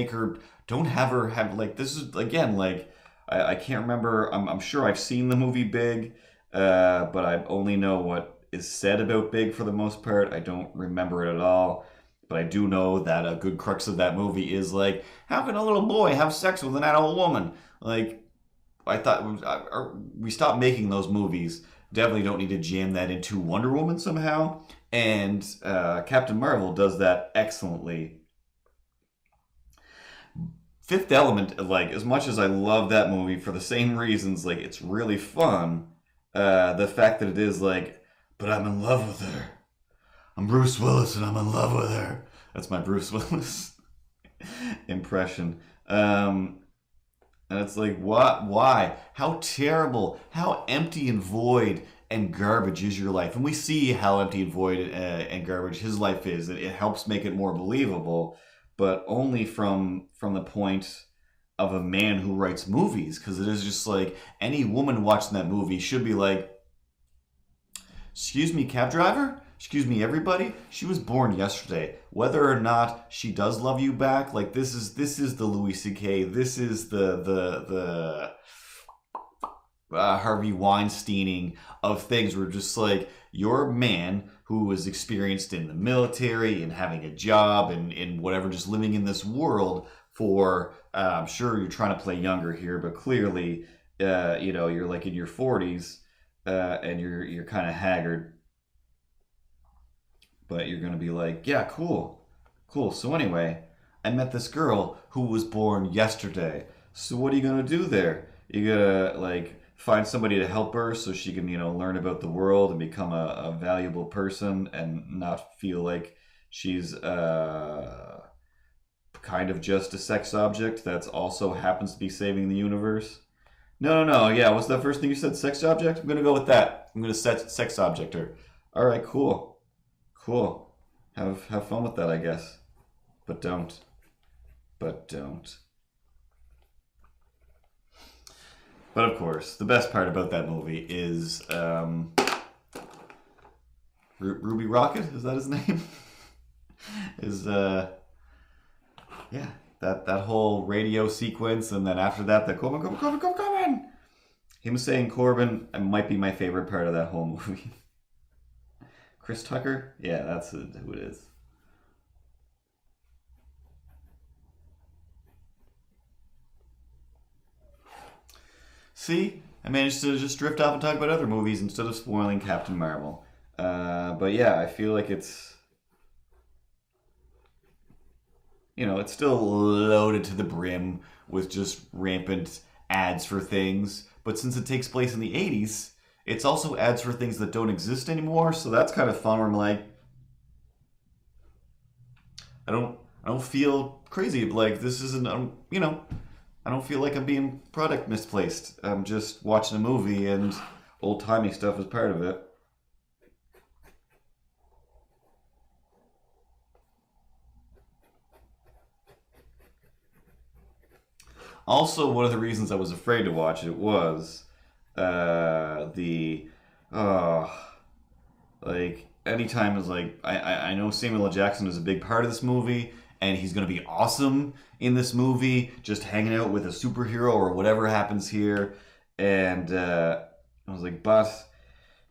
have her have, like, this is, again, like, I can't remember. I'm sure I've seen the movie Big, but I only know what is said about Big for the most part. I don't remember it at all. But I do know that a good crux of that movie is like, how can a little boy have sex with an adult woman? Like, I thought we stopped making those movies. Definitely don't need to jam that into Wonder Woman somehow. And Captain Marvel does that excellently. Fifth Element, like, as much as I love that movie for the same reasons, like, it's really fun. The fact that it is like, but I'm in love with her. I'm Bruce Willis and I'm in love with her. That's my Bruce Willis impression. And it's like, what? Why? How terrible, how empty and void and garbage is your life? And we see how empty and void and garbage his life is. It helps make it more believable, but only from the point of a man who writes movies. Because it is just like, any woman watching that movie should be like, excuse me, cab driver? Excuse me, everybody. She was born yesterday. Whether or not she does love you back, like this is the Louis C.K. This is the Harvey Weinsteining of things. Where just like, you're a man who is experienced in the military and having a job and in whatever, just living in this world for. I'm sure you're trying to play younger here, but clearly, you're like in your 40s and you're kind of haggard. But you're going to be like, yeah, cool. So anyway, I met this girl who was born yesterday. So what are you going to do there? You going to, like, find somebody to help her so she can, learn about the world and become a valuable person and not feel like she's kind of just a sex object that's also happens to be saving the universe. No, no, no. Yeah, what's that first thing you said? Sex object? I'm gonna go with that. I'm gonna set sex object her. All right, cool, cool. Have fun with that, I guess. But don't. But don't. But of course, the best part about that movie is Ruby Rocket. Is that his name? is Yeah, that whole radio sequence, and then after that, the Corbin, Corbin, Corbin, Corbin, Corbin. Him saying Corbin might be my favorite part of that whole movie. Chris Tucker? Yeah, that's who it is. See, I managed to just drift off and talk about other movies instead of spoiling Captain Marvel. But yeah, I feel like it's still loaded to the brim with just rampant ads for things. But since it takes place in the 80s, it's also ads for things that don't exist anymore. So that's kind of fun where I'm like, I don't feel crazy. Like this isn't, I don't feel like I'm being product misplaced. I'm just watching a movie and old-timey stuff is part of it. Also, one of the reasons I was afraid to watch it was the uh, like anytime is like I know Samuel L. Jackson is a big part of this movie and he's gonna be awesome in this movie, just hanging out with a superhero or whatever happens here, and I was like, but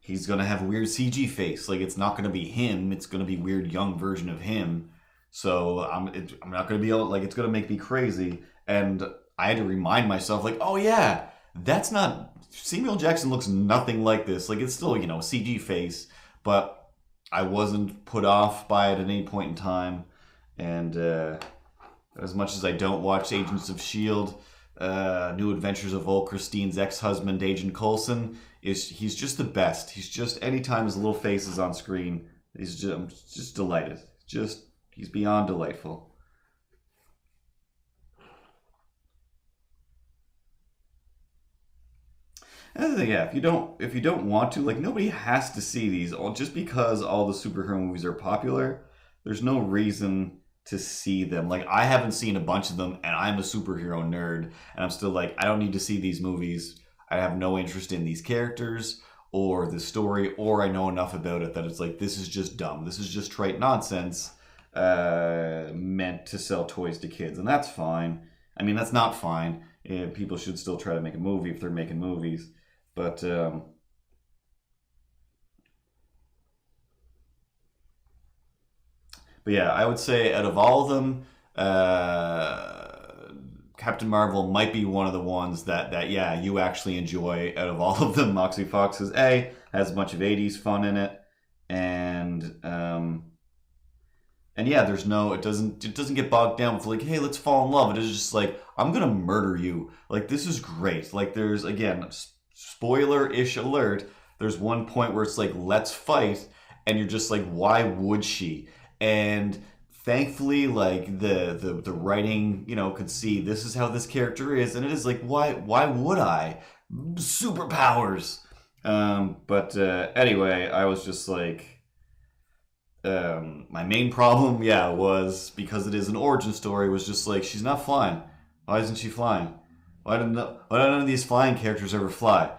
he's gonna have a weird CG face. Like it's not gonna be him. It's gonna be weird young version of him. So I'm not gonna be able like it's gonna make me crazy. And I had to remind myself like, oh yeah, that's not Samuel Jackson looks nothing like this. Like it's still CG face, but I wasn't put off by it at any point in time. And as much as I don't watch Agents of Shield, New Adventures of Old Christine's ex-husband Agent Coulson he's just the best. He's just anytime his little face is on screen, I'm just delighted. He's beyond delightful. And yeah, if you don't want to, like nobody has to see these. Just because all the superhero movies are popular, there's no reason to see them. Like I haven't seen a bunch of them, and I'm a superhero nerd, and I'm still like I don't need to see these movies. I have no interest in these characters or the story, or I know enough about it that it's like this is just dumb. This is just trite nonsense meant to sell toys to kids, and that's fine. I mean, that's not fine. People should still try to make a movie if they're making movies. But yeah, I would say out of all of them, Captain Marvel might be one of the ones that yeah you actually enjoy out of all of them. Moxie Fox is has a bunch of '80s fun in it, and yeah, it doesn't get bogged down with like hey let's fall in love. It is just like I'm gonna murder you. Like this is great. Like there's again spoiler-ish alert. There's one point where it's like let's fight, and you're just like why would she? And thankfully like the writing could see this is how this character is, and it is like why would I superpowers. But anyway, I was just like my main problem was because it is an origin story was just like she's not flying. Why isn't she flying? Why don't none of these flying characters ever fly?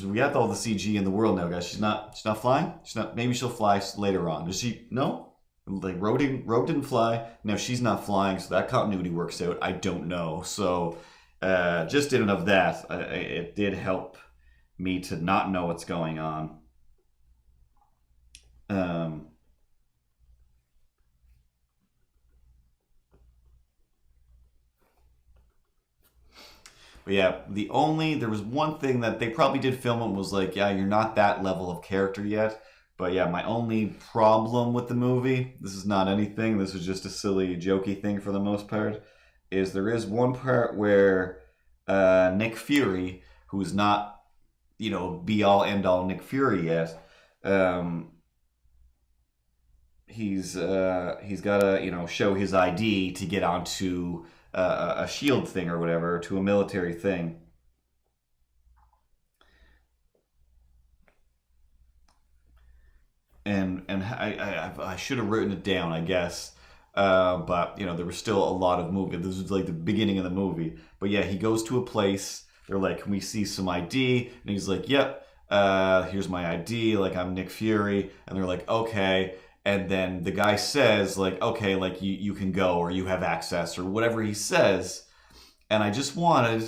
We got all the CG in the world now, guys. She's not flying. She's not. Maybe she'll fly later on. Does she? No. Like Rogue didn't fly. Now she's not flying, so that continuity works out. I don't know. So just in and of that, it did help me to not know what's going on. Um, but yeah, there was one thing that they probably did film it was like, yeah, you're not that level of character yet. But yeah, my only problem with the movie, this is not anything, this is just a silly, jokey thing for the most part, is there is one part where Nick Fury, who's not be all end all Nick Fury yet. Um, he's got to show his ID to get onto a shield thing or whatever, to a military thing. And I should have written it down, I guess. But there was still a lot of movie. This was like the beginning of the movie. But yeah, he goes to a place. They're like, "Can we see some ID?" And he's like, "Yep. Here's my ID. Like, I'm Nick Fury." And they're like, "Okay." And then the guy says, like, "Okay, like you can go, or you have access, or whatever he says." And I just wanted,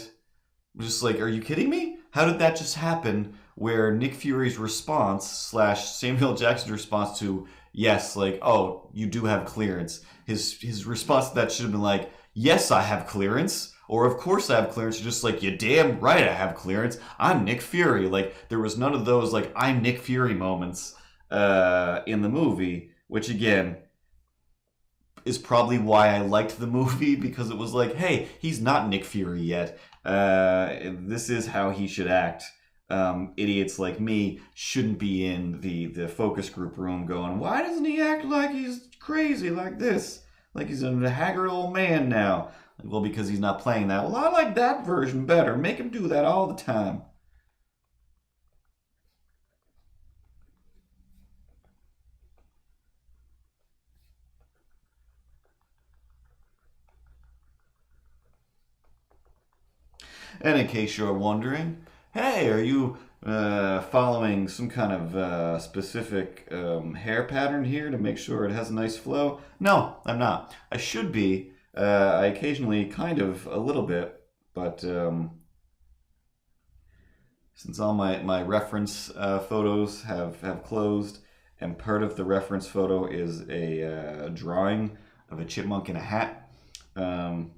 just like, are you kidding me? How did that just happen? Where Nick Fury's response slash Samuel Jackson's response to yes, like, oh, you do have clearance. His response to that should have been like, yes, I have clearance. Or of course I have clearance. You're just like, you damn right I have clearance. I'm Nick Fury. Like, there was none of those like I'm Nick Fury moments in the movie, which again is probably why I liked the movie, because it was like, hey, he's not Nick Fury yet. This is how he should act. Idiots like me shouldn't be in the focus group room going, why doesn't he act like he's crazy like this? Like he's a haggard old man now. Like, well, because he's not playing that. Well, I like that version better. Make him do that all the time. And in case you're wondering, hey, are you following some kind of specific hair pattern here to make sure it has a nice flow? No, I'm not. I should be. I occasionally kind of a little bit, but since all my reference photos have closed, and part of the reference photo is a drawing of a chipmunk in a hat. Um,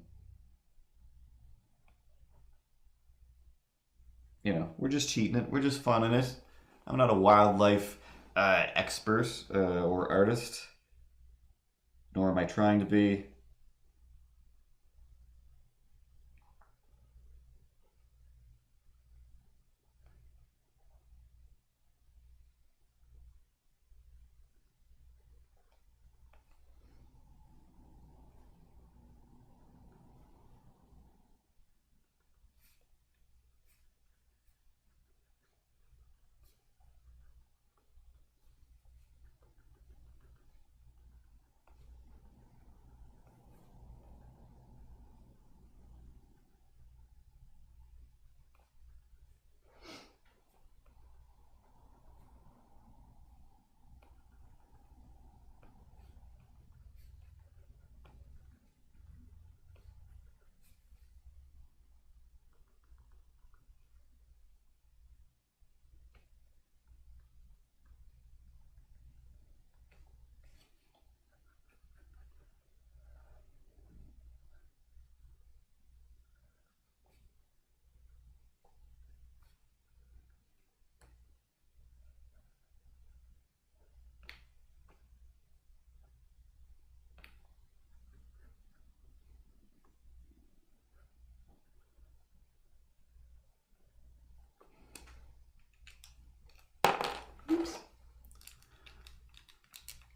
we're just cheating it. We're just funning it. I'm not a wildlife expert or artist, nor am I trying to be.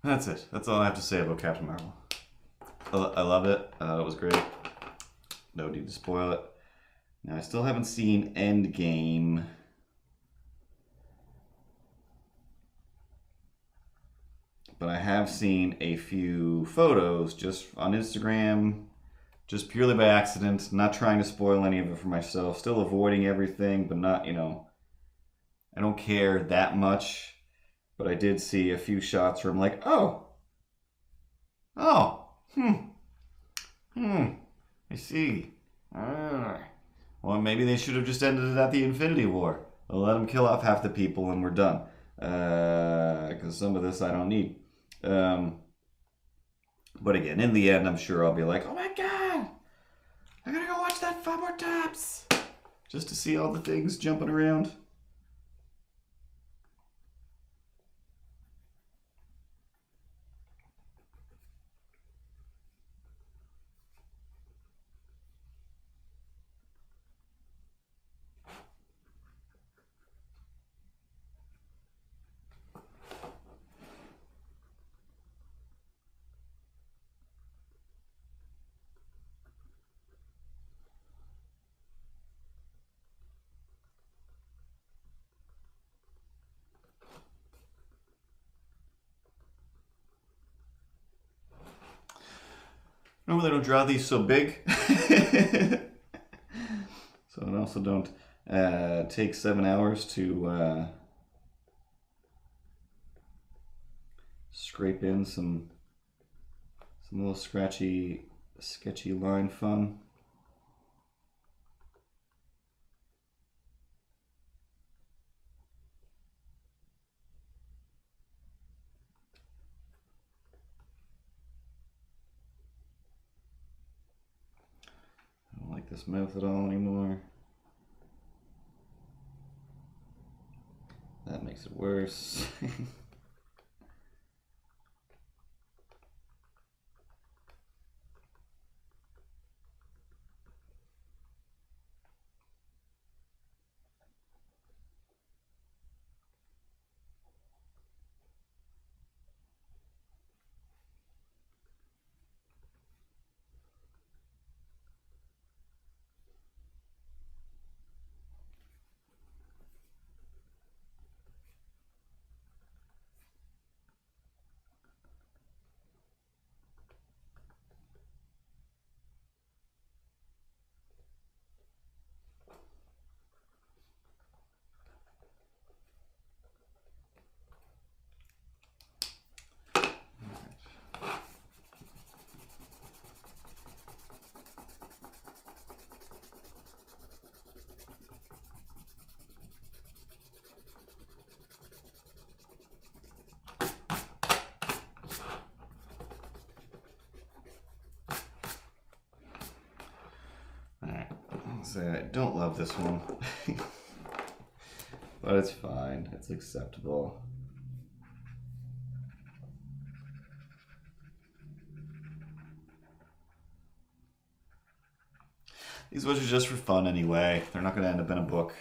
That's it. That's all I have to say about Captain Marvel. I love it. It was great. No need to spoil it. Now, I still haven't seen Endgame. But I have seen a few photos just on Instagram, just purely by accident, not trying to spoil any of it for myself, still avoiding everything, but not, I don't care that much. But I did see a few shots where I'm like, oh, oh, I see. Well, maybe they should have just ended it at the Infinity War. I'll let them kill off half the people and we're done. Because some of this I don't need. But again, in the end, I'm sure I'll be like, oh my god, I gotta go watch that 5 more times. Just to see all the things jumping around. Normally I don't draw these so big. So it also don't take 7 hours to scrape in some little sketchy line fun. I don't like this mouth at all anymore. That makes it worse. Alright, I'll say I don't love this one. But it's fine, it's acceptable. These ones are just for fun anyway. They're not going to end up in a book.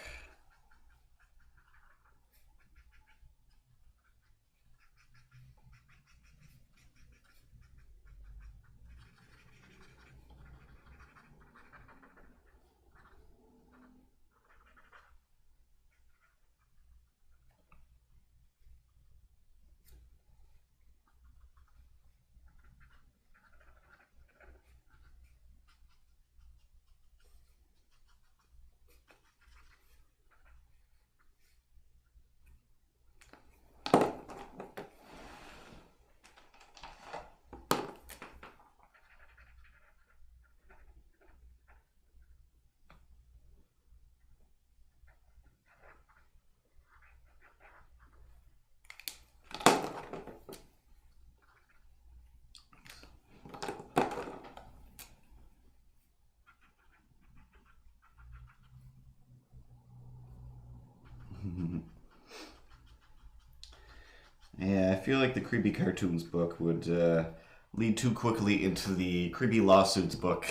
Yeah, I feel like the Creepy Cartoons book would lead too quickly into the Creepy Lawsuits book.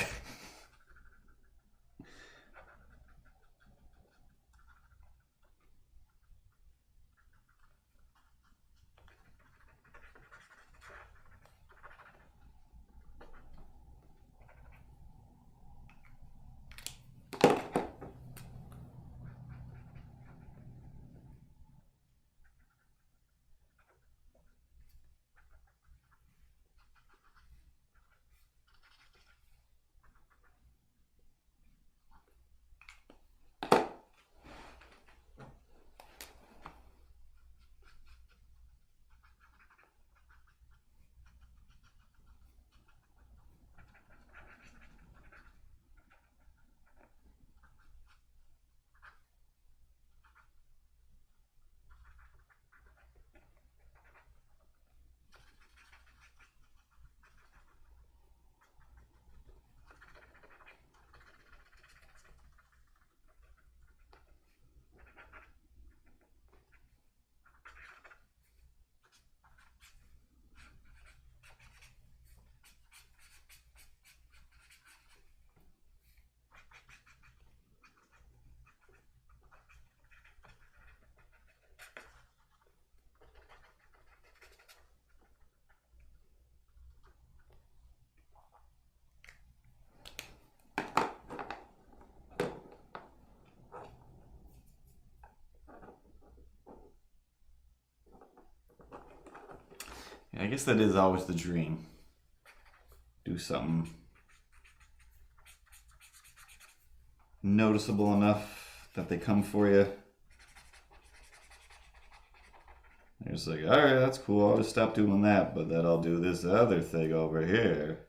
Yeah, I guess that is always the dream. Do something noticeable enough that they come for you. You're just like, alright, that's cool, I'll just stop doing that, but then I'll do this other thing over here.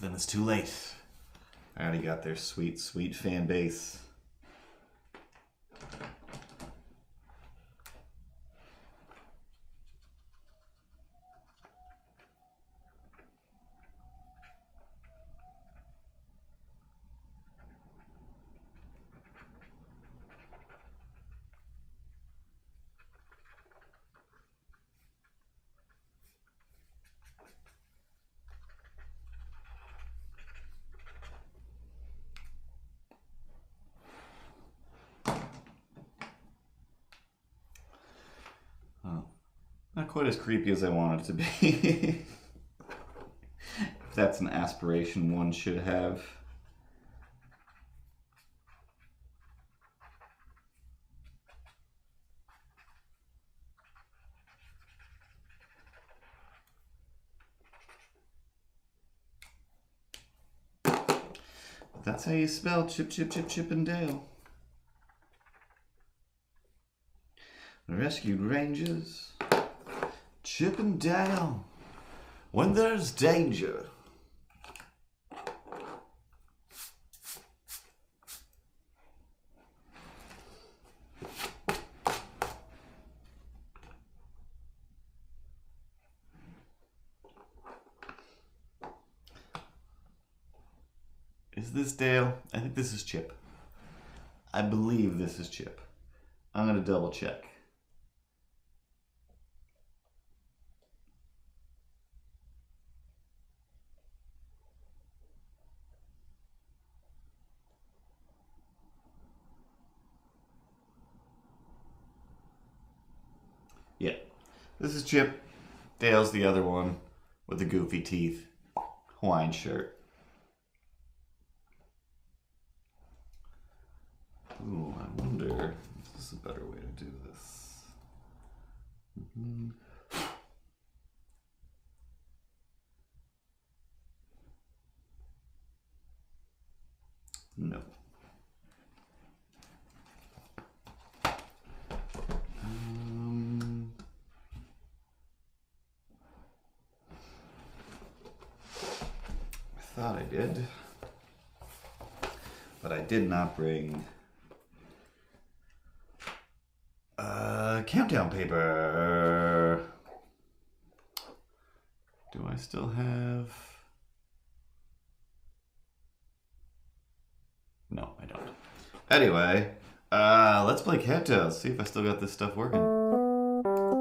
Then it's too late. I already got their sweet, sweet fan base. Not quite as creepy as I want it to be. If that's an aspiration one should have. But that's how you spell Chip, Chip, Chip, Chip and Dale. The rescued rangers. Chip and Dale. When there's danger. Is this Dale? I think this is Chip. I believe this is Chip. I'm going to double check. Yeah, this is Chip. Dale's the other one with the goofy teeth. Hawaiian shirt. Ooh, I wonder if this is a better way to do this. No. I thought I did, but I did not bring countdown paper. Do I still have? No, I don't. Anyway, let's play countdown. See if I still got this stuff working.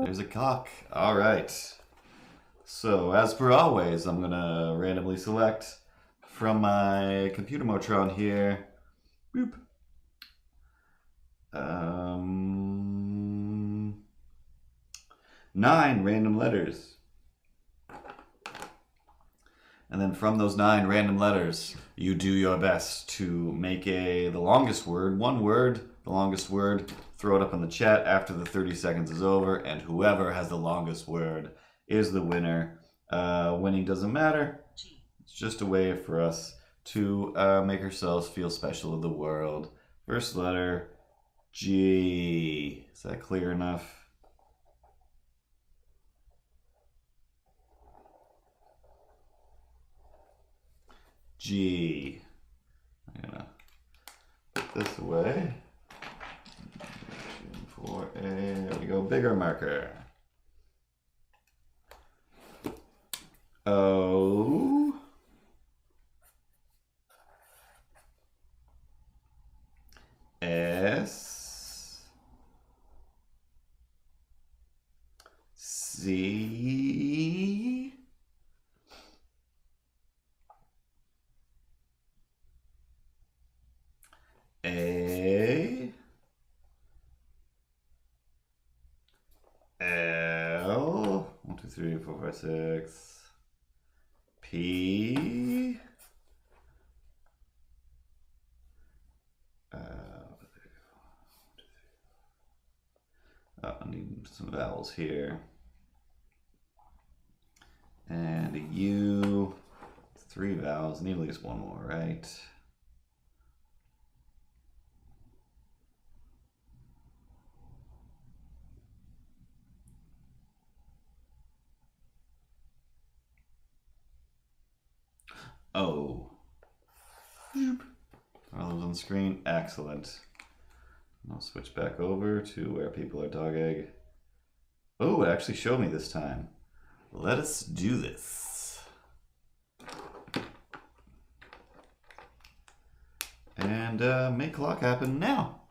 There's a clock. All right. So, as per always, I'm gonna randomly select from my computer Motron here. Boop. 9 random letters. And then from those 9 random letters, you do your best to make the longest word, one word, the longest word, throw it up in the chat after the 30 seconds is over, and whoever has the longest word is the winner. Winning doesn't matter. It's just a way for us to make ourselves feel special in the world. First letter, G. Is that clear enough? G. I'm gonna put this away for there we go, bigger marker. O. S. 3, 4, 5, 6. P. I need some vowels here. And a U. 3 vowels. Need at least one more, right? Oh. All those on the screen. Excellent. I'll switch back over to where people are dog egg. Oh, it actually showed me this time. Let us do this. And make clock happen now.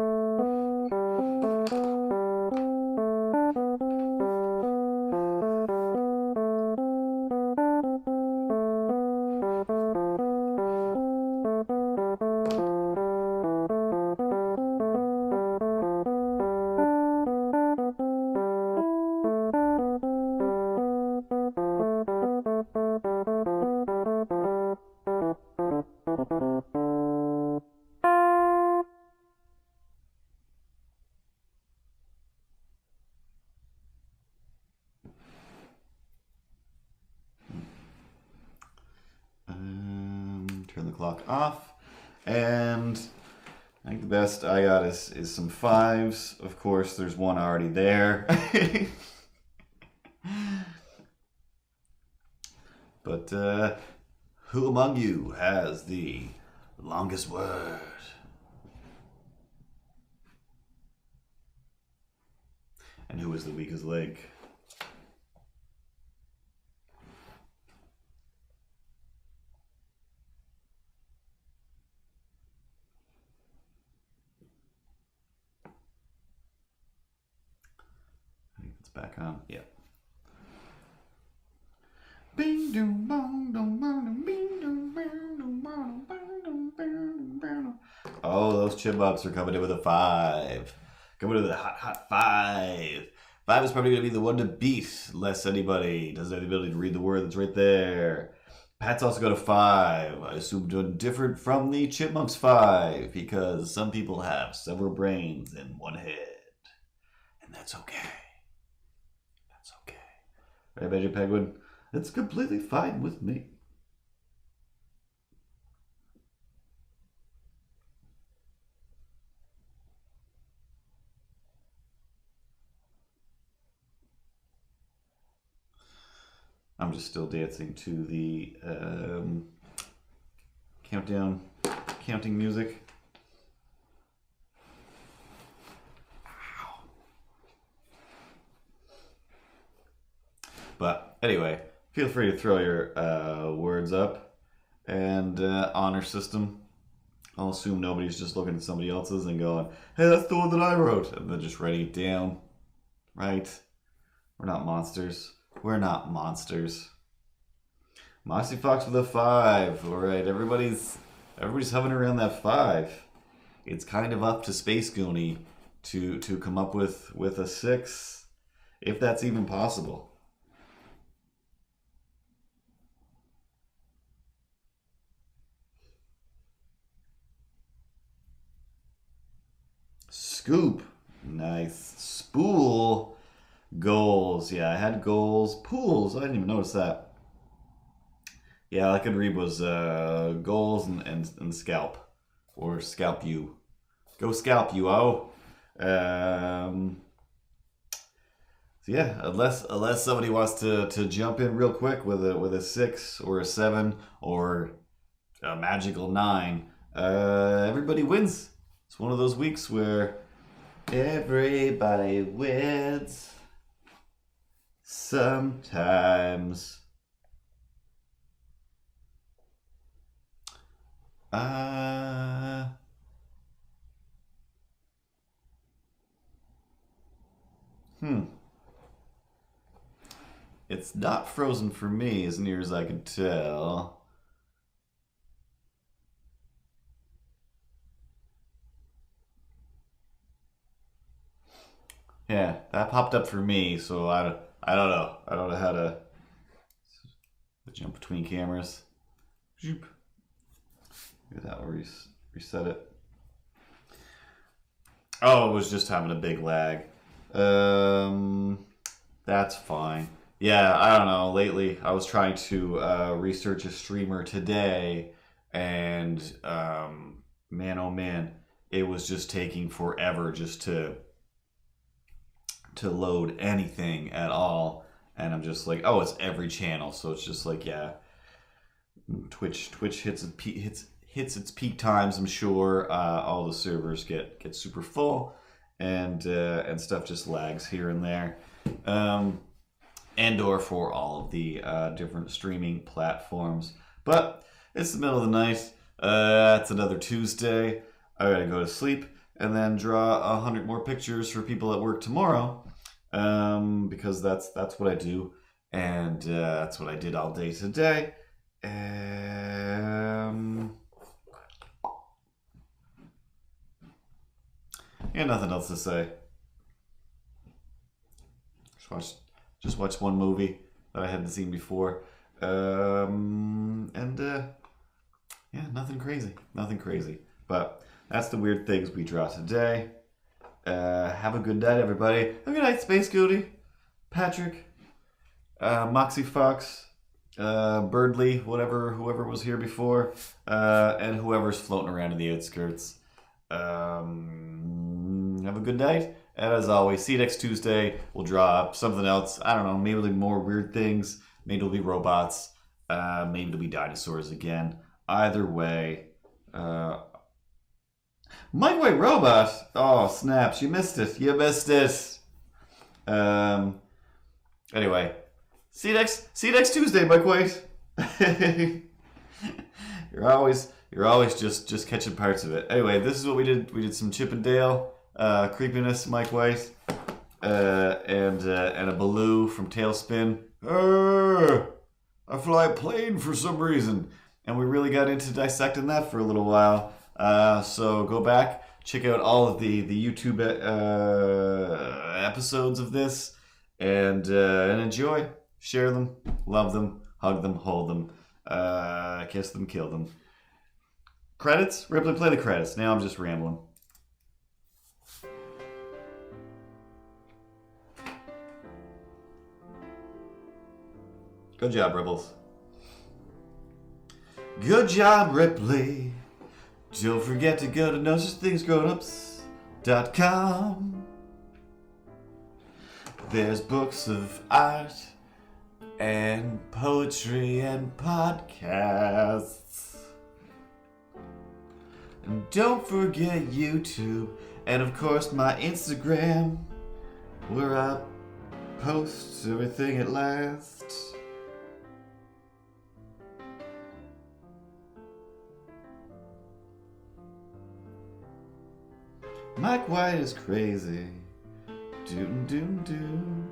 Turn the clock off, and I think the best I got is some 5s. Of course, there's one already there. But who among you has the longest word? And who is the weakest link? Back on, yeah. Bing dong bong dong bong bing dong bong bong bong. Oh, those chipmunks are coming in with a 5. Coming in with a hot 5. 5 is probably going to be the one to beat, unless anybody doesn't have the ability to read the word that's right there. Pat's also got a 5. I assume different from the chipmunk's 5, because some people have several brains in one head. And that's okay. Right, Magic Penguin? It's completely fine with me. I'm just still dancing to the counting music. But anyway, feel free to throw your words up and honor system. I'll assume nobody's just looking at somebody else's and going, hey, that's the one that I wrote. And then just writing it down. Right? We're not monsters. We're not monsters. Moxie Fox with a 5. All right, everybody's hovering around that 5. It's kind of up to Space Goonie to come up with a 6, if that's even possible. Scoop. Nice. Spool. Goals. Yeah, I had goals. Pools. I didn't even notice that. Yeah, all I could read was goals and scalp. Or scalp you. Go scalp you, oh. So yeah, unless somebody wants to jump in real quick with a 6 or a 7 or a magical 9, everybody wins. It's one of those weeks where everybody wins. Sometimes. It's not frozen for me as near as I can tell. Yeah, that popped up for me, so I I don't know how to jump between cameras. Maybe that will reset it. Oh, it was just having a big lag. That's fine. Yeah, I don't know. Lately, I was trying to research a streamer today, and man, oh man, it was just taking forever just to load anything at all. And I'm just like, oh, it's every channel, so it's just like, yeah. Twitch hits its peak times. I'm sure all the servers get super full, and stuff just lags here and there. And or for all of the different streaming platforms. But it's the middle of the night. It's another Tuesday. I gotta go to sleep and then draw 100 more pictures for people at work tomorrow. Because that's what I do, and that's what I did all day today. Yeah, nothing else to say. Just watched one movie that I hadn't seen before, and yeah, nothing crazy. But that's the weird things we draw today. Have a good night, everybody. Have a good night, Space Goody, Patrick, Moxie Fox, Birdly, whoever was here before, and whoever's floating around in the outskirts. Have a good night, and as always, see you next Tuesday. We'll draw something else. I don't know, maybe it'll be more weird things. Maybe it'll be robots. Maybe it'll be dinosaurs again. Either way, Mike White Robot. Oh, snaps. You missed it. Anyway, see you next Tuesday, Mike White. You're always just catching parts of it. Anyway, this is what we did. We did some Chip and Dale creepiness, Mike White, and a Baloo from Tailspin. I fly a plane for some reason, and we really got into dissecting that for a little while. So go back, check out all of the YouTube episodes of this, and enjoy. Share them, love them, hug them, hold them, kiss them, kill them. Credits? Ripley, play the credits. Now I'm just rambling. Good job, Ripples. Good job, Ripley. Don't forget to go to nosuchthingsgrownups.com. There's books of art and poetry and podcasts. And don't forget YouTube and of course my Instagram, where I post everything at last. Mike White is crazy. Doom doom doom.